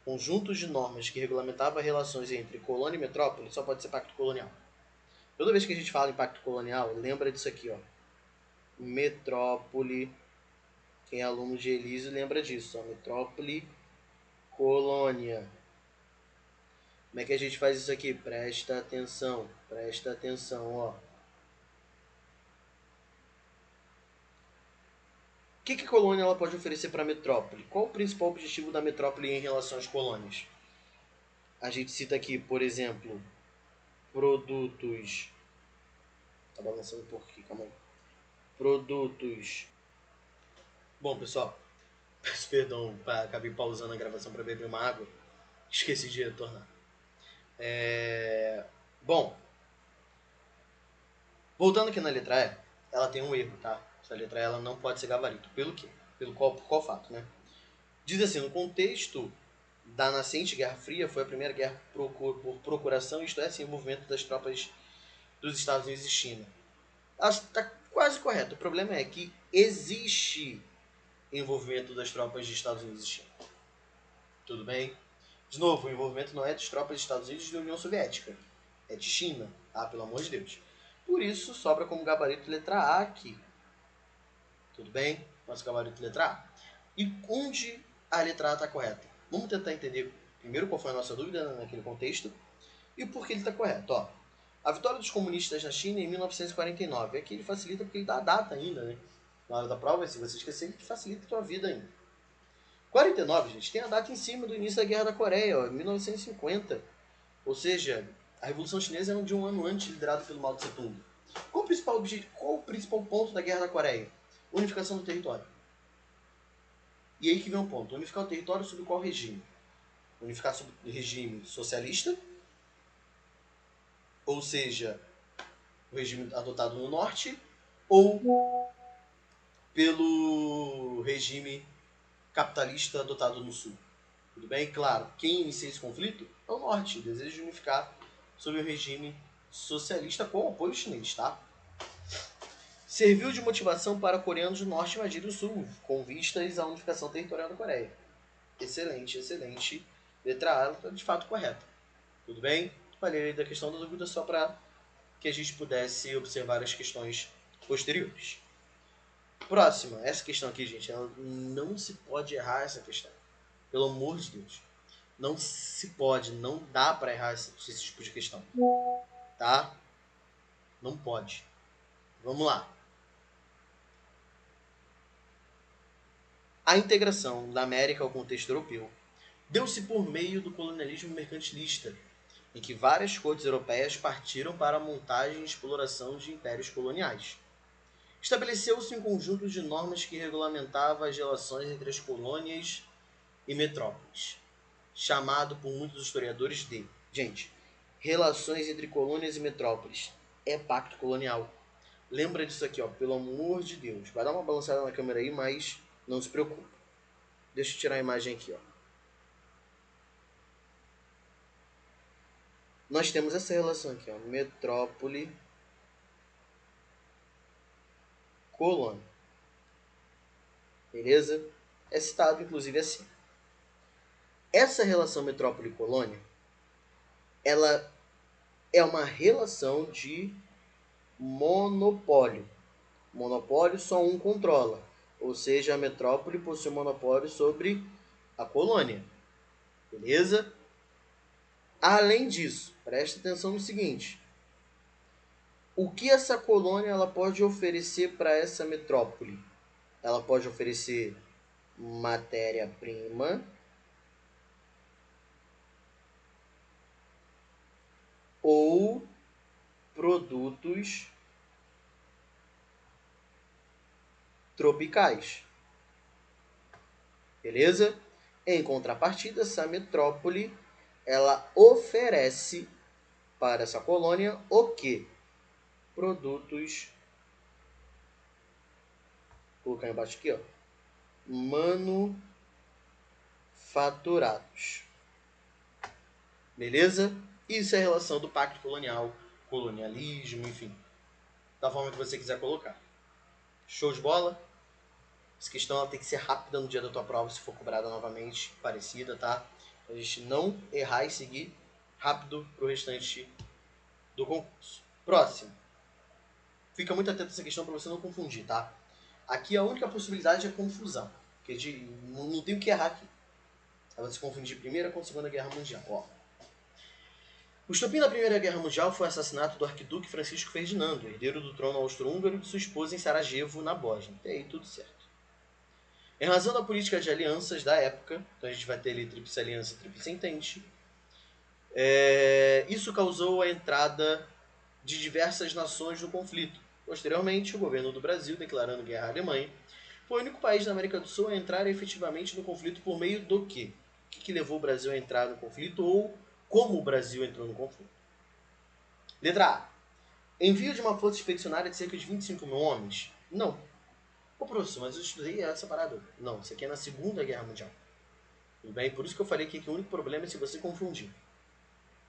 conjuntos de normas que regulamentavam as relações entre colônia e metrópole só pode ser pacto colonial. Toda vez que a gente fala em pacto colonial, lembra disso aqui, ó. Metrópole. Quem é aluno de Elísio lembra disso, ó. Metrópole, colônia. Como é que a gente faz isso aqui? Presta atenção, ó. O que a colônia ela pode oferecer para a metrópole? Qual o principal objetivo da metrópole em relação às colônias? A gente cita aqui, por exemplo, produtos. Tá balançando um pouco aqui, calma aí. Produtos. Bom, pessoal, peço perdão, acabei pausando a gravação para beber uma água. Esqueci de retornar. Bom, voltando aqui na letra E, ela tem um erro, tá? Essa letra E ela não pode ser gabarito. Pelo quê? Por qual fato, né? Diz assim, no contexto da nascente Guerra Fria, foi a primeira guerra por procuração, isto é, sem envolvimento das tropas dos Estados Unidos e China. Está quase correto. O problema é que existe envolvimento das tropas dos Estados Unidos e China. Tudo bem? De novo, o envolvimento não é das tropas dos Estados Unidos e da União Soviética. É de China, tá? Pelo amor de Deus. Por isso, sobra como gabarito letra A aqui. Tudo bem? Nosso gabarito letra A. E onde a letra A está correta? Vamos tentar entender primeiro qual foi a nossa dúvida naquele contexto e o porquê ele está correto. Ó, a vitória dos comunistas na China em 1949. Aqui ele facilita porque ele dá a data ainda, né? Na hora da prova, se você esquecer, ele facilita a tua vida ainda. 49, gente, tem a data em cima do início da Guerra da Coreia, ó, 1950. Ou seja, A Revolução Chinesa era de um ano antes, liderado pelo Mao Tse Tung. Qual o principal ponto da Guerra da Coreia? Unificação do território. E aí que vem um ponto. Unificar o território sob qual regime? Unificar sob o regime socialista, ou seja, o regime adotado no norte, ou pelo regime capitalista adotado no sul. Tudo bem? Claro, quem inicia esse conflito é o norte, deseja de unificar sob o regime socialista com apoio chinês, tá? Serviu de motivação para coreanos do norte invadirem o sul, com vistas à unificação territorial da Coreia. Excelente, excelente. Letra A está de fato correta. Tudo bem? Falei da questão da dúvida só para que a gente pudesse observar as questões posteriores. Próxima, essa questão aqui, gente, ela não se pode errar essa questão. Pelo amor de Deus. Não se pode, não dá para errar esse tipo de questão. Tá? Não pode. Vamos lá. A integração da América ao contexto europeu deu-se por meio do colonialismo mercantilista, em que várias cortes europeias partiram para a montagem e exploração de impérios coloniais. Estabeleceu-se um conjunto de normas que regulamentava as relações entre as colônias e metrópoles, chamado por muitos historiadores de, gente, relações entre colônias e metrópoles. É pacto colonial. Lembra disso aqui, ó, pelo amor de Deus. Vai dar uma balançada na câmera aí, mas não se preocupe. Deixa eu tirar a imagem aqui, ó. Nós temos essa relação aqui, ó, metrópole, colônia. Beleza? É citado, inclusive, assim. Essa relação metrópole-colônia, ela é uma relação de monopólio. Monopólio só um controla. Ou seja, a metrópole possui monopólio sobre a colônia. Beleza? Além disso, preste atenção no seguinte. O que essa colônia ela pode oferecer para essa metrópole? Ela pode oferecer matéria-prima ou produtos tropicais. Beleza? Em contrapartida, essa metrópole ela oferece para essa colônia o quê? Produtos, vou colocar embaixo aqui, ó, manufaturados. Beleza? Isso é a relação do pacto colonial, colonialismo, enfim, da forma que você quiser colocar. Show de bola? Essa questão ela tem que ser rápida no dia da tua prova, se for cobrada novamente, parecida, tá? Pra gente não errar e seguir rápido pro restante do concurso. Próximo. Fica muito atento a essa questão para você não confundir, tá? Aqui a única possibilidade é confusão. Porque não tem o que errar aqui. É você confundir Primeira com Segunda Guerra Mundial. Ó. O estopim da Primeira Guerra Mundial foi o assassinato do arquiduque Francisco Ferdinando, herdeiro do trono austro-húngaro e de sua esposa em Sarajevo, na Bósnia. Até aí tudo certo. Em razão da política de alianças da época, então a gente vai ter ali Tríplice Aliança e Tríplice Entente, isso causou a entrada de diversas nações no conflito. Posteriormente, o governo do Brasil, declarando guerra à Alemanha, foi o único país da América do Sul a entrar efetivamente no conflito por meio do quê? O que levou o Brasil a entrar no conflito ou como o Brasil entrou no conflito? Letra A. Envio de uma força expedicionária de cerca de 25 mil homens? Não. Pô, professor, mas eu estudei essa parada. Não, isso aqui é na Segunda Guerra Mundial. Tudo bem? Por isso que eu falei aqui que o único problema é se você confundir.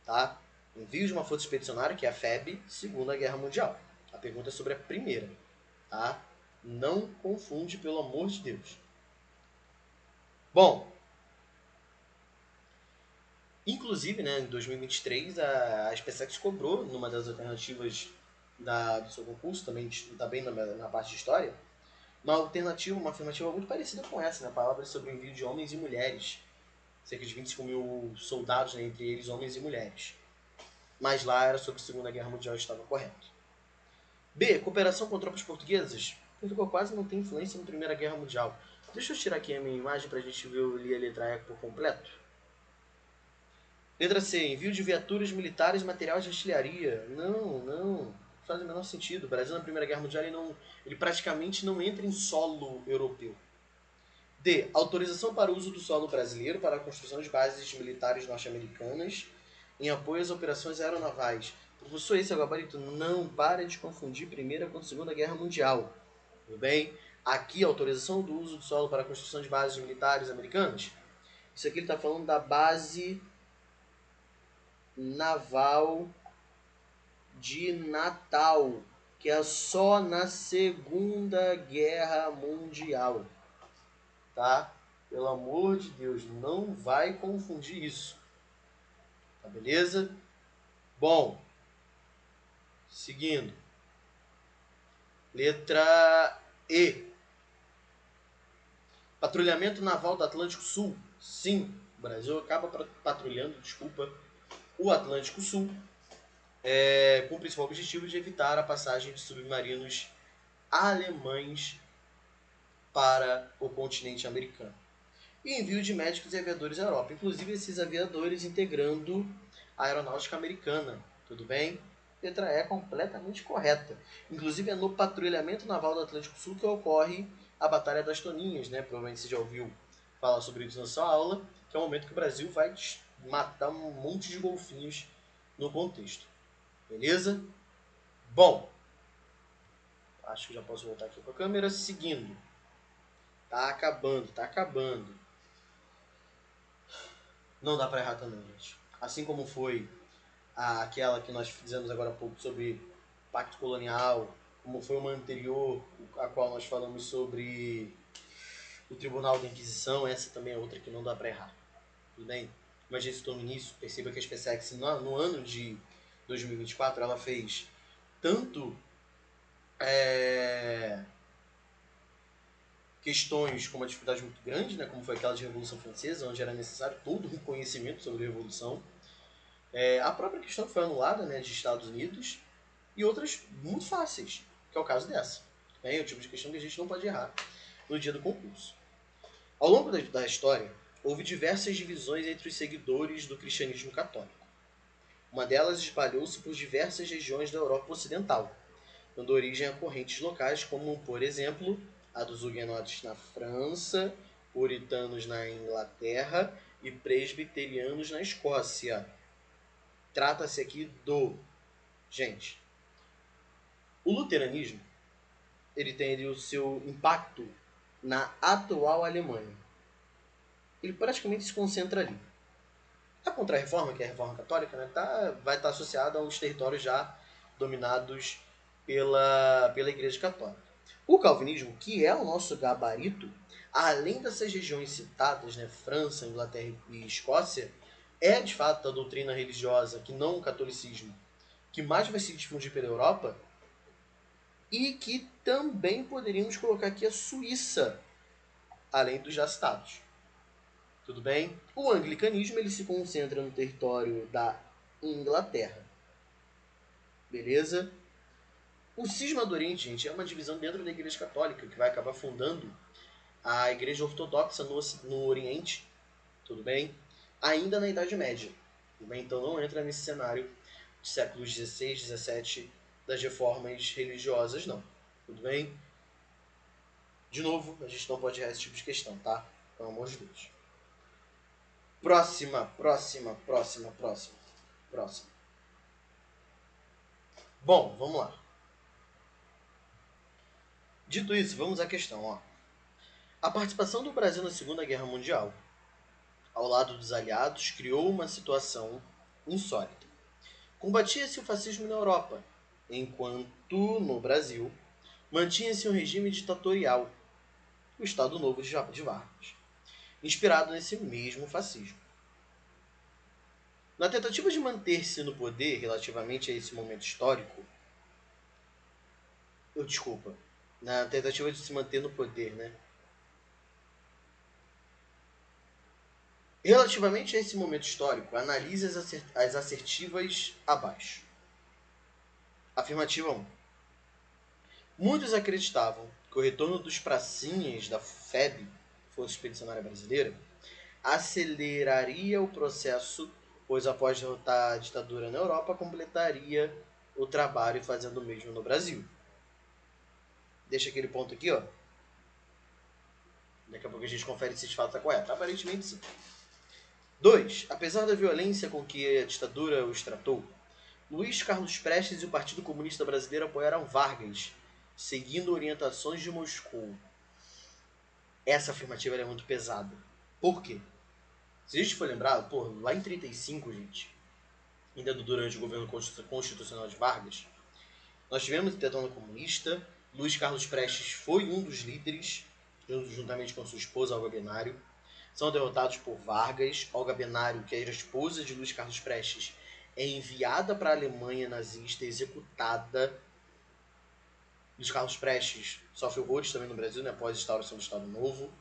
Tá? Envio de uma força expedicionária, que é a FEB, Segunda Guerra Mundial. A pergunta é sobre a primeira. Tá? Não confunde, pelo amor de Deus. Bom, inclusive, né, em 2023, a SpaceX cobrou, numa das alternativas do seu concurso, também na parte de história, uma alternativa, uma afirmativa muito parecida com essa, né? Palavras sobre o envio de homens e mulheres. Cerca de 25 mil soldados, né, entre eles homens e mulheres. Mas lá era sobre a Segunda Guerra Mundial, estava correto. B. Cooperação com tropas portuguesas. Portugal quase não tem influência na Primeira Guerra Mundial. Deixa eu tirar aqui a minha imagem para a gente ver ali a letra E por completo. Letra C. Envio de viaturas militares e materiais de artilharia. Não faz o menor sentido. O Brasil na Primeira Guerra Mundial ele praticamente não entra em solo europeu. D. Autorização para o uso do solo brasileiro para a construção de bases militares norte-americanas em apoio às operações aeronavais. Professor, esse é o gabarito? Não, para de confundir Primeira com Segunda Guerra Mundial. Tudo bem? Aqui, autorização do uso do solo para a construção de bases militares americanas. Isso aqui ele está falando da base naval de Natal, que é só na Segunda Guerra Mundial. Tá? Pelo amor de Deus, não vai confundir isso. Tá beleza? Bom, seguindo. Letra E. Patrulhamento naval do Atlântico Sul. Sim, o Brasil acaba patrulhando, o Atlântico Sul, com o principal objetivo de evitar a passagem de submarinos alemães para o continente americano. E envio de médicos e aviadores à Europa. Inclusive esses aviadores integrando a aeronáutica americana. Tudo bem? Letra E completamente correta. Inclusive é no patrulhamento naval do Atlântico Sul que ocorre a Batalha das Toninhas, né? Provavelmente você já ouviu falar sobre isso na sua aula, que é o momento que o Brasil vai matar um monte de golfinhos no contexto. Beleza? Bom, acho que já posso voltar aqui com a câmera. Seguindo. Tá acabando. Não dá pra errar também, gente. Assim como foi aquela que nós fizemos agora há pouco sobre pacto colonial, como foi uma anterior, a qual nós falamos sobre o Tribunal da Inquisição, essa também é outra que não dá pra errar. Tudo bem? Como a gente citou no início, perceba que a SpaceX no ano de 2024 ela fez tanto questões com uma dificuldade muito grande, né, como foi aquela de Revolução Francesa, onde era necessário todo um conhecimento sobre a Revolução. A própria questão foi anulada, né, de Estados Unidos, e outras muito fáceis, que é o caso dessa. É o tipo de questão que a gente não pode errar no dia do concurso. Ao longo da história, houve diversas divisões entre os seguidores do cristianismo católico. Uma delas espalhou-se por diversas regiões da Europa Ocidental, dando origem a correntes locais como, por exemplo, a dos huguenotes na França, puritanos na Inglaterra e presbiterianos na Escócia. Trata-se aqui Gente, o luteranismo ele tem o seu impacto na atual Alemanha. Ele praticamente se concentra ali. A Contra-Reforma, que é a Reforma Católica, né, vai estar associada aos territórios já dominados pela Igreja Católica. O Calvinismo, que é o nosso gabarito, além dessas regiões citadas, né, França, Inglaterra e Escócia, é de fato a doutrina religiosa, que não o catolicismo, que mais vai se difundir pela Europa, e que também poderíamos colocar aqui a Suíça, além dos já citados. Tudo bem? O anglicanismo ele se concentra no território da Inglaterra. Beleza? O Cisma do Oriente, gente, é uma divisão dentro da Igreja Católica, que vai acabar fundando a Igreja Ortodoxa no Oriente, tudo bem? Ainda na Idade Média. Tudo bem? Então não entra nesse cenário de séculos XVI, XVII, das reformas religiosas, não. Tudo bem? De novo, a gente não pode errar esse tipo de questão, tá? Pelo amor de Deus. Próxima. Bom, vamos lá. Dito isso, vamos à questão. Ó. A participação do Brasil na Segunda Guerra Mundial, ao lado dos aliados, criou uma situação insólita. Combatia-se o fascismo na Europa, enquanto, no Brasil, mantinha-se um regime ditatorial, o Estado Novo de Vargas, inspirado nesse mesmo fascismo. Na tentativa de manter-se no poder relativamente a esse momento histórico, na tentativa de se manter no poder, né? Relativamente a esse momento histórico, analise as assertivas abaixo. Afirmativa 1. Muitos acreditavam que o retorno dos pracinhas da FEB, Força Expedicionária Brasileira, aceleraria o processo pois após derrotar a ditadura na Europa, completaria o trabalho fazendo o mesmo no Brasil. Deixa aquele ponto aqui, ó. Daqui a pouco a gente confere se esse fato está correto. Aparentemente sim. 2. Apesar da violência com que a ditadura os tratou, Luiz Carlos Prestes e o Partido Comunista Brasileiro apoiaram Vargas, seguindo orientações de Moscou. Essa afirmativa é muito pesada. Por quê? Se a gente for lembrar, lá em 35, gente, ainda durante o governo constitucional de Vargas, nós tivemos a ditadura comunista, Luiz Carlos Prestes foi um dos líderes, juntamente com sua esposa, Olga Benário. São derrotados por Vargas. Olga Benário, que era a esposa de Luiz Carlos Prestes, é enviada para a Alemanha nazista, executada. Luiz Carlos Prestes sofre horrores também no Brasil, né, após a instauração do Estado Novo.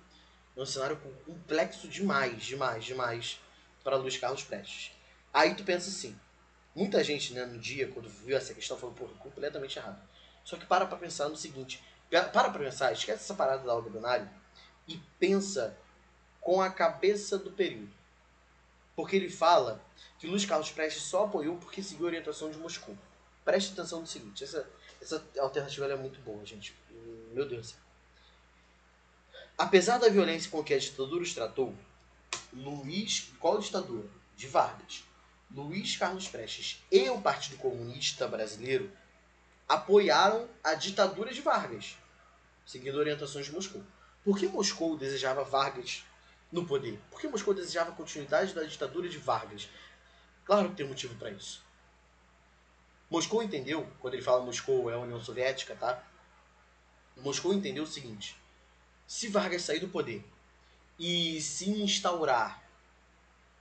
É um cenário complexo demais para Luiz Carlos Prestes. Aí tu pensa assim, muita gente, né, no dia, quando viu essa questão, falou, completamente errado. Só que para pensar no seguinte, para pensar, esquece essa parada da Olga Benário e pensa com a cabeça do período. Porque ele fala que Luiz Carlos Prestes só apoiou porque seguiu a orientação de Moscou. Preste atenção no seguinte, essa alternativa é muito boa, gente. Meu Deus do céu. Apesar da violência com que a ditadura os tratou, qual ditadura? De Vargas. Luiz Carlos Prestes e o Partido Comunista Brasileiro apoiaram a ditadura de Vargas, seguindo orientações de Moscou. Por que Moscou desejava Vargas no poder? Por que Moscou desejava a continuidade da ditadura de Vargas? Claro que tem um motivo para isso. Moscou entendeu, quando ele fala Moscou é a União Soviética, tá? Moscou entendeu o seguinte: se Vargas sair do poder e se instaurar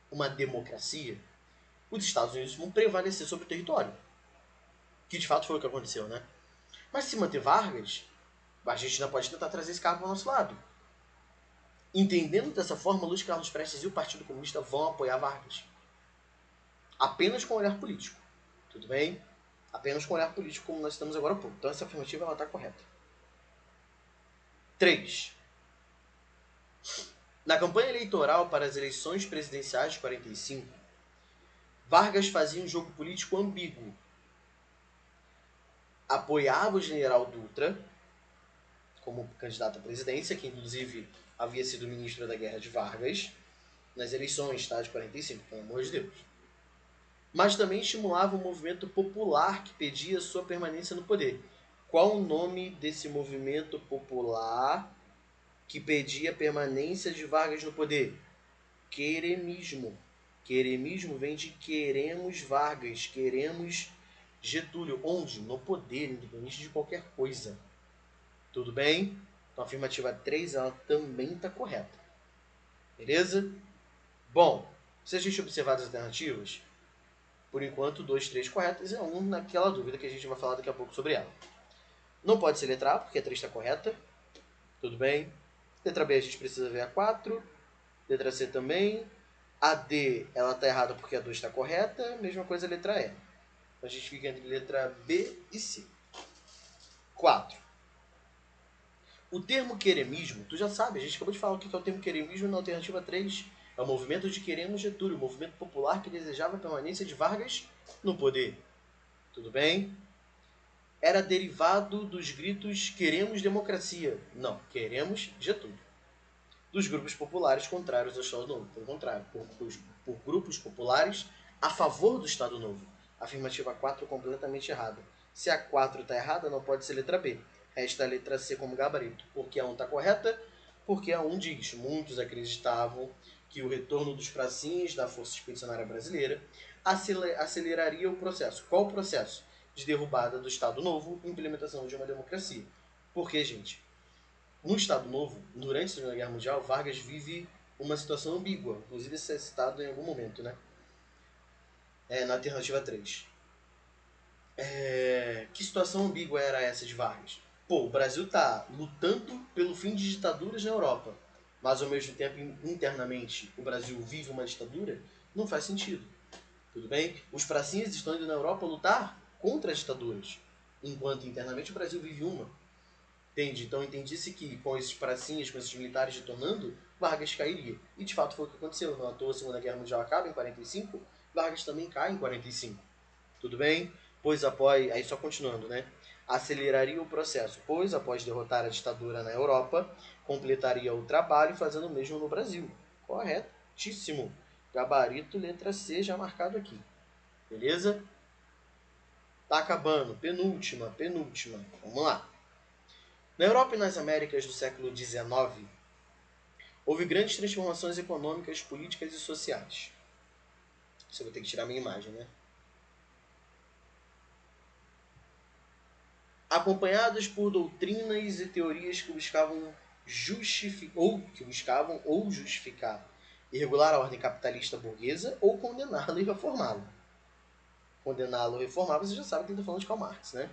uma democracia, os Estados Unidos vão prevalecer sobre o território. Que de fato foi o que aconteceu, né? Mas se manter Vargas, a gente ainda pode tentar trazer esse cara para o nosso lado. Entendendo dessa forma, Luiz Carlos Prestes e o Partido Comunista vão apoiar Vargas. Apenas com olhar político. Tudo bem? Apenas com olhar político, como nós estamos agora há pouco. Então essa afirmativa está correta. 3. Na campanha eleitoral para as eleições presidenciais de 45, Vargas fazia um jogo político ambíguo. Apoiava o general Dutra como candidato à presidência, que inclusive havia sido ministro da guerra de Vargas, nas eleições, tá, de 45, pelo amor de Deus. Mas também estimulava um movimento popular que pedia sua permanência no poder. Qual o nome desse movimento popular que pedia a permanência de Vargas no poder? Queremismo. Queremismo vem de queremos Vargas, queremos Getúlio. Onde? No poder, independente de qualquer coisa. Tudo bem? Então a afirmativa 3 ela também está correta. Beleza? Bom, se a gente observar as alternativas, por enquanto 2, 3 corretas e 1 naquela dúvida que a gente vai falar daqui a pouco sobre ela. Não pode ser letra A, porque a 3 está correta. Tudo bem? Letra B a gente precisa ver a 4. Letra C também. A D ela está errada porque a 2 está correta. Mesma coisa a letra E. A gente fica entre letra B e C. 4. O termo queremismo, tu já sabe, a gente acabou de falar o que é o termo queremismo na alternativa 3. É o movimento de queremos Getúlio, o movimento popular que desejava a permanência de Vargas no poder. Tudo bem? Era derivado dos gritos queremos democracia. Não, queremos Getúlio. Dos grupos populares contrários ao Estado Novo. Pelo contrário, por grupos populares a favor do Estado Novo. Afirmativa 4 completamente errada. Se a 4 está errada, não pode ser letra B. Resta a letra C como gabarito. Porque a 1 está correta? Porque a 1 diz: muitos acreditavam que o retorno dos pracinhas da Força Expedicionária Brasileira aceleraria o processo. Qual o processo? De derrubada do Estado Novo e implementação de uma democracia. Por quê, gente? No Estado Novo, durante a Segunda Guerra Mundial, Vargas vive uma situação ambígua. Inclusive, isso é citado em algum momento, né? Na alternativa 3. Que situação ambígua era essa de Vargas? O Brasil está lutando pelo fim de ditaduras na Europa, mas ao mesmo tempo, internamente, o Brasil vive uma ditadura? Não faz sentido. Tudo bem? Os pracinhas estão indo na Europa lutar contra as ditaduras, enquanto internamente o Brasil vive uma. Entende? Então entendi-se que com esses pracinhas, com esses militares detonando, Vargas cairia. E de fato foi o que aconteceu. Não à toa a Segunda Guerra Mundial acaba em 45 Vargas também cai em 45. Tudo bem? Pois após, aí só continuando, né? Aceleraria o processo, pois após derrotar a ditadura na Europa, completaria o trabalho fazendo o mesmo no Brasil. Corretíssimo. Gabarito letra C já marcado aqui. Beleza? Tá acabando. Penúltima. Vamos lá. Na Europa e nas Américas do século XIX, houve grandes transformações econômicas, políticas e sociais. Isso eu vou ter que tirar minha imagem, né? Acompanhadas por doutrinas e teorias que buscavam justificar e regular a ordem capitalista burguesa ou condená-la e reformá-la. Condená-la ou reformá-la, você já sabe que ele está falando de Karl Marx, né?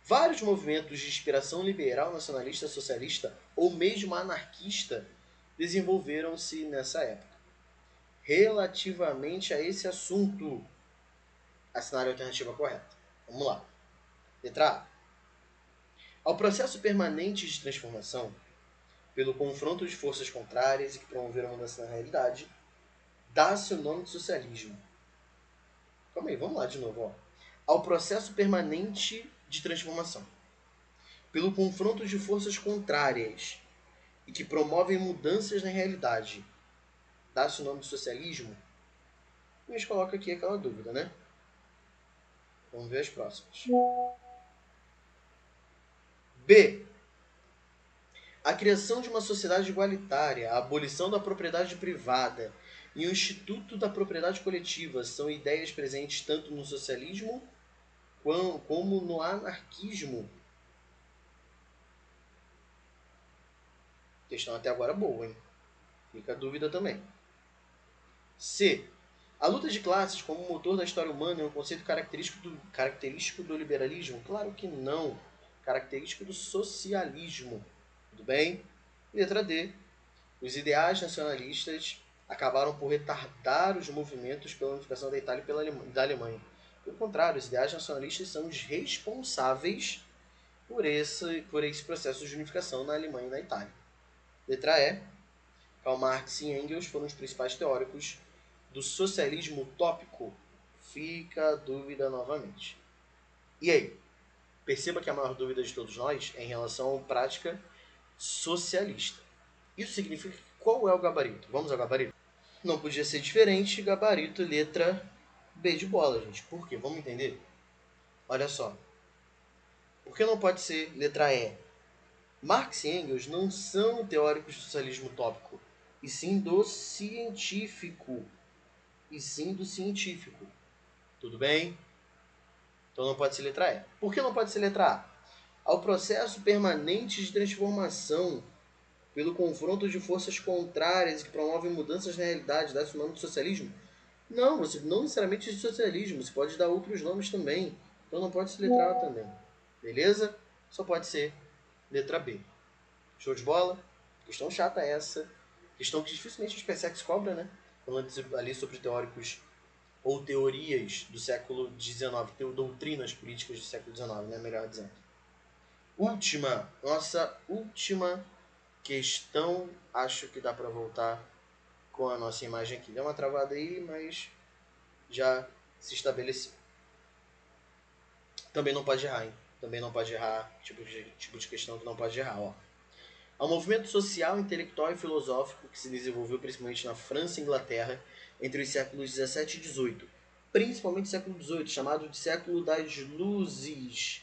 Vários movimentos de inspiração liberal, nacionalista, socialista ou mesmo anarquista desenvolveram-se nessa época. Relativamente a esse assunto, assinar a alternativa correta. Vamos lá. Letra A. Ao processo permanente de transformação, pelo confronto de forças contrárias e que promoveram a mudança na realidade, dá-se o nome de socialismo. Calma aí, vamos lá de novo. Ó. Ao processo permanente de transformação, pelo confronto de forças contrárias e que promovem mudanças na realidade, dá-se o nome de socialismo? A gente coloca aqui aquela dúvida, né? Vamos ver as próximas. B. A criação de uma sociedade igualitária, a abolição da propriedade privada e o Instituto da Propriedade Coletiva são ideias presentes tanto no socialismo como no anarquismo. Questão até agora boa, hein? Fica a dúvida também. C. A luta de classes como motor da história humana é um conceito característico do liberalismo? Claro que não. Característico do socialismo. Tudo bem? Letra D. Os ideais nacionalistas acabaram por retardar os movimentos pela unificação da Itália e da Alemanha. Pelo contrário, os ideais nacionalistas são os responsáveis por esse processo de unificação na Alemanha e na Itália. Letra E. Karl Marx e Engels foram os principais teóricos do socialismo utópico. Fica a dúvida novamente. E aí? Perceba que a maior dúvida de todos nós é em relação à prática socialista. Isso significa que qual é o gabarito? Vamos ao gabarito? Não podia ser diferente, gabarito letra B de bola, gente. Por quê? Vamos entender? Olha só. Por que não pode ser letra E? Marx e Engels não são teóricos do socialismo utópico, e sim do científico. Tudo bem? Então não pode ser letra E. Por que não pode ser letra A? Ao processo permanente de transformação pelo confronto de forças contrárias que promovem mudanças na realidade, dá-se o nome de socialismo? Não, você não necessariamente de socialismo, você pode dar outros nomes também. Então não pode ser letra A também. Beleza? Só pode ser letra B. Show de bola? Questão chata essa. Questão que dificilmente a SpaceX cobra, né? Falando ali sobre teóricos ou teorias do século XIX, doutrinas políticas do século XIX, né? Melhor dizendo. Nossa última questão. Acho que dá para voltar com a nossa imagem aqui. Deu uma travada aí, mas já se estabeleceu. Também não pode errar, hein? Também não pode errar, tipo de questão que não pode errar, ó. Há um movimento social, intelectual e filosófico que se desenvolveu principalmente na França e Inglaterra entre os séculos XVII e XVIII, principalmente o século XVIII, chamado de século das luzes,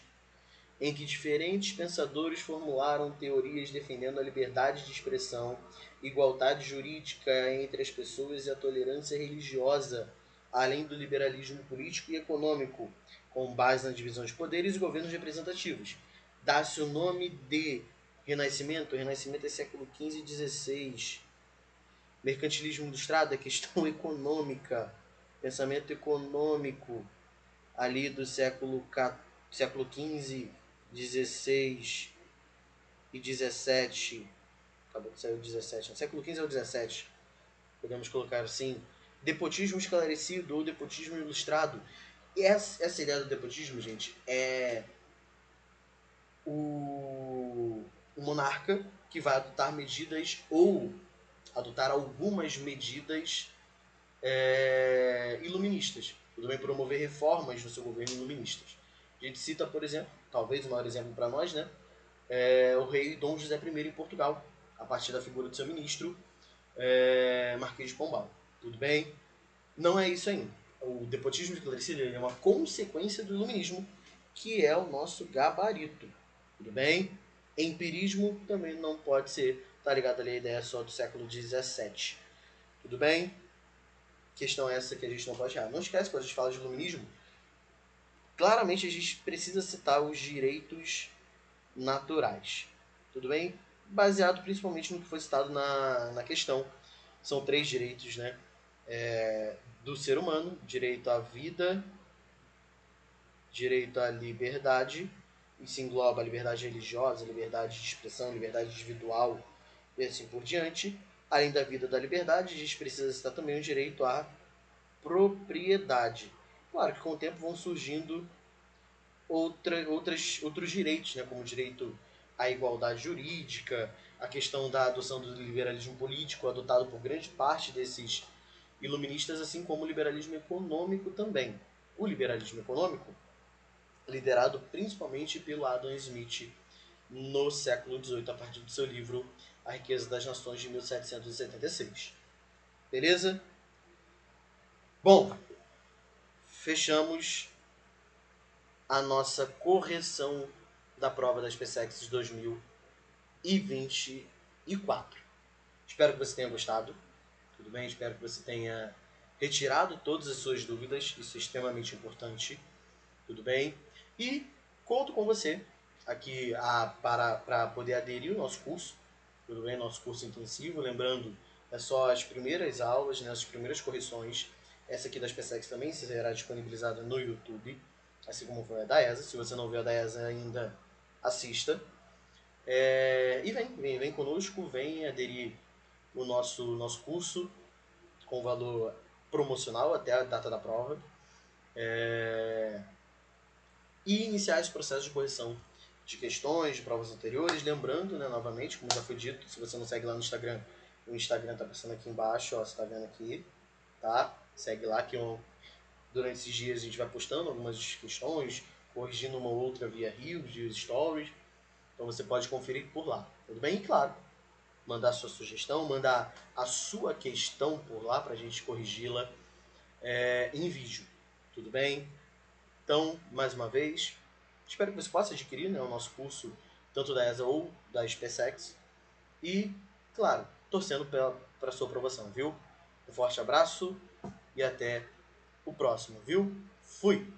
em que diferentes pensadores formularam teorias defendendo a liberdade de expressão, igualdade jurídica entre as pessoas e a tolerância religiosa, além do liberalismo político e econômico, com base na divisão de poderes e governos representativos. Dá-se o nome de Renascimento. Renascimento é século XV e XVI. Mercantilismo ilustrado é questão econômica, pensamento econômico ali do século XV, XVI e XVII. Acabou de sair o 17. Século XV ao 17, podemos colocar assim. Despotismo esclarecido ou despotismo ilustrado. E essa ideia do despotismo, gente, é o monarca que vai adotar medidas ou adotar algumas medidas iluministas. Tudo bem? Promover reformas no seu governo iluministas. A gente cita, por exemplo, talvez o maior exemplo para nós, né? O rei Dom José I em Portugal, a partir da figura do seu ministro, Marquês de Pombal. Tudo bem? Não é isso ainda. O despotismo esclarecido é uma consequência do iluminismo, que é o nosso gabarito. Tudo bem? Empirismo também não pode ser, tá ligado ali a ideia só do século XVII. Tudo bem? Questão essa que a gente não pode errar. Não esquece, quando a gente fala de iluminismo, claramente a gente precisa citar os direitos naturais. Tudo bem? Baseado principalmente no que foi citado na questão. São 3 direitos, né? Do ser humano: direito à vida, direito à liberdade, isso engloba a liberdade religiosa, liberdade de expressão, liberdade individual e assim por diante. Além da vida da liberdade, a gente precisa citar também o direito à propriedade. Claro que com o tempo vão surgindo outros direitos, né, como o direito à igualdade jurídica, a questão da adoção do liberalismo político, adotado por grande parte desses iluministas, assim como o liberalismo econômico também. O liberalismo econômico, liderado principalmente pelo Adam Smith no século XVIII, a partir do seu livro A Riqueza das Nações, de 1776. Beleza? Bom, fechamos a nossa correção da prova da SpaceX de 2024. Espero que você tenha gostado. Tudo bem? Espero que você tenha retirado todas as suas dúvidas. Isso é extremamente importante. Tudo bem? E conto com você aqui para poder aderir ao nosso curso. Tudo bem? Nosso curso intensivo. Lembrando, é só as primeiras aulas, né, as primeiras correções. Essa aqui da SpaceX também será disponibilizada no YouTube, assim como foi a da ESA. Se você não viu a da ESA ainda, assista. E vem conosco, vem aderir o nosso curso com valor promocional até a data da prova. E iniciar esse processo de correção de questões, de provas anteriores. Lembrando, né, novamente, como já foi dito, se você não segue lá no Instagram, o Instagram tá passando aqui embaixo, ó, você tá vendo aqui, tá? Segue lá que durante esses dias a gente vai postando algumas questões, corrigindo uma ou outra via Reels, via Stories. Então você pode conferir por lá, tudo bem? E claro, mandar a sua sugestão, mandar a sua questão por lá para a gente corrigi-la em vídeo, tudo bem? Então, mais uma vez, espero que você possa adquirir, né, o nosso curso, tanto da ESA ou da SpaceX. E, claro, torcendo para a sua aprovação, viu? Um forte abraço e até o próximo, viu? Fui!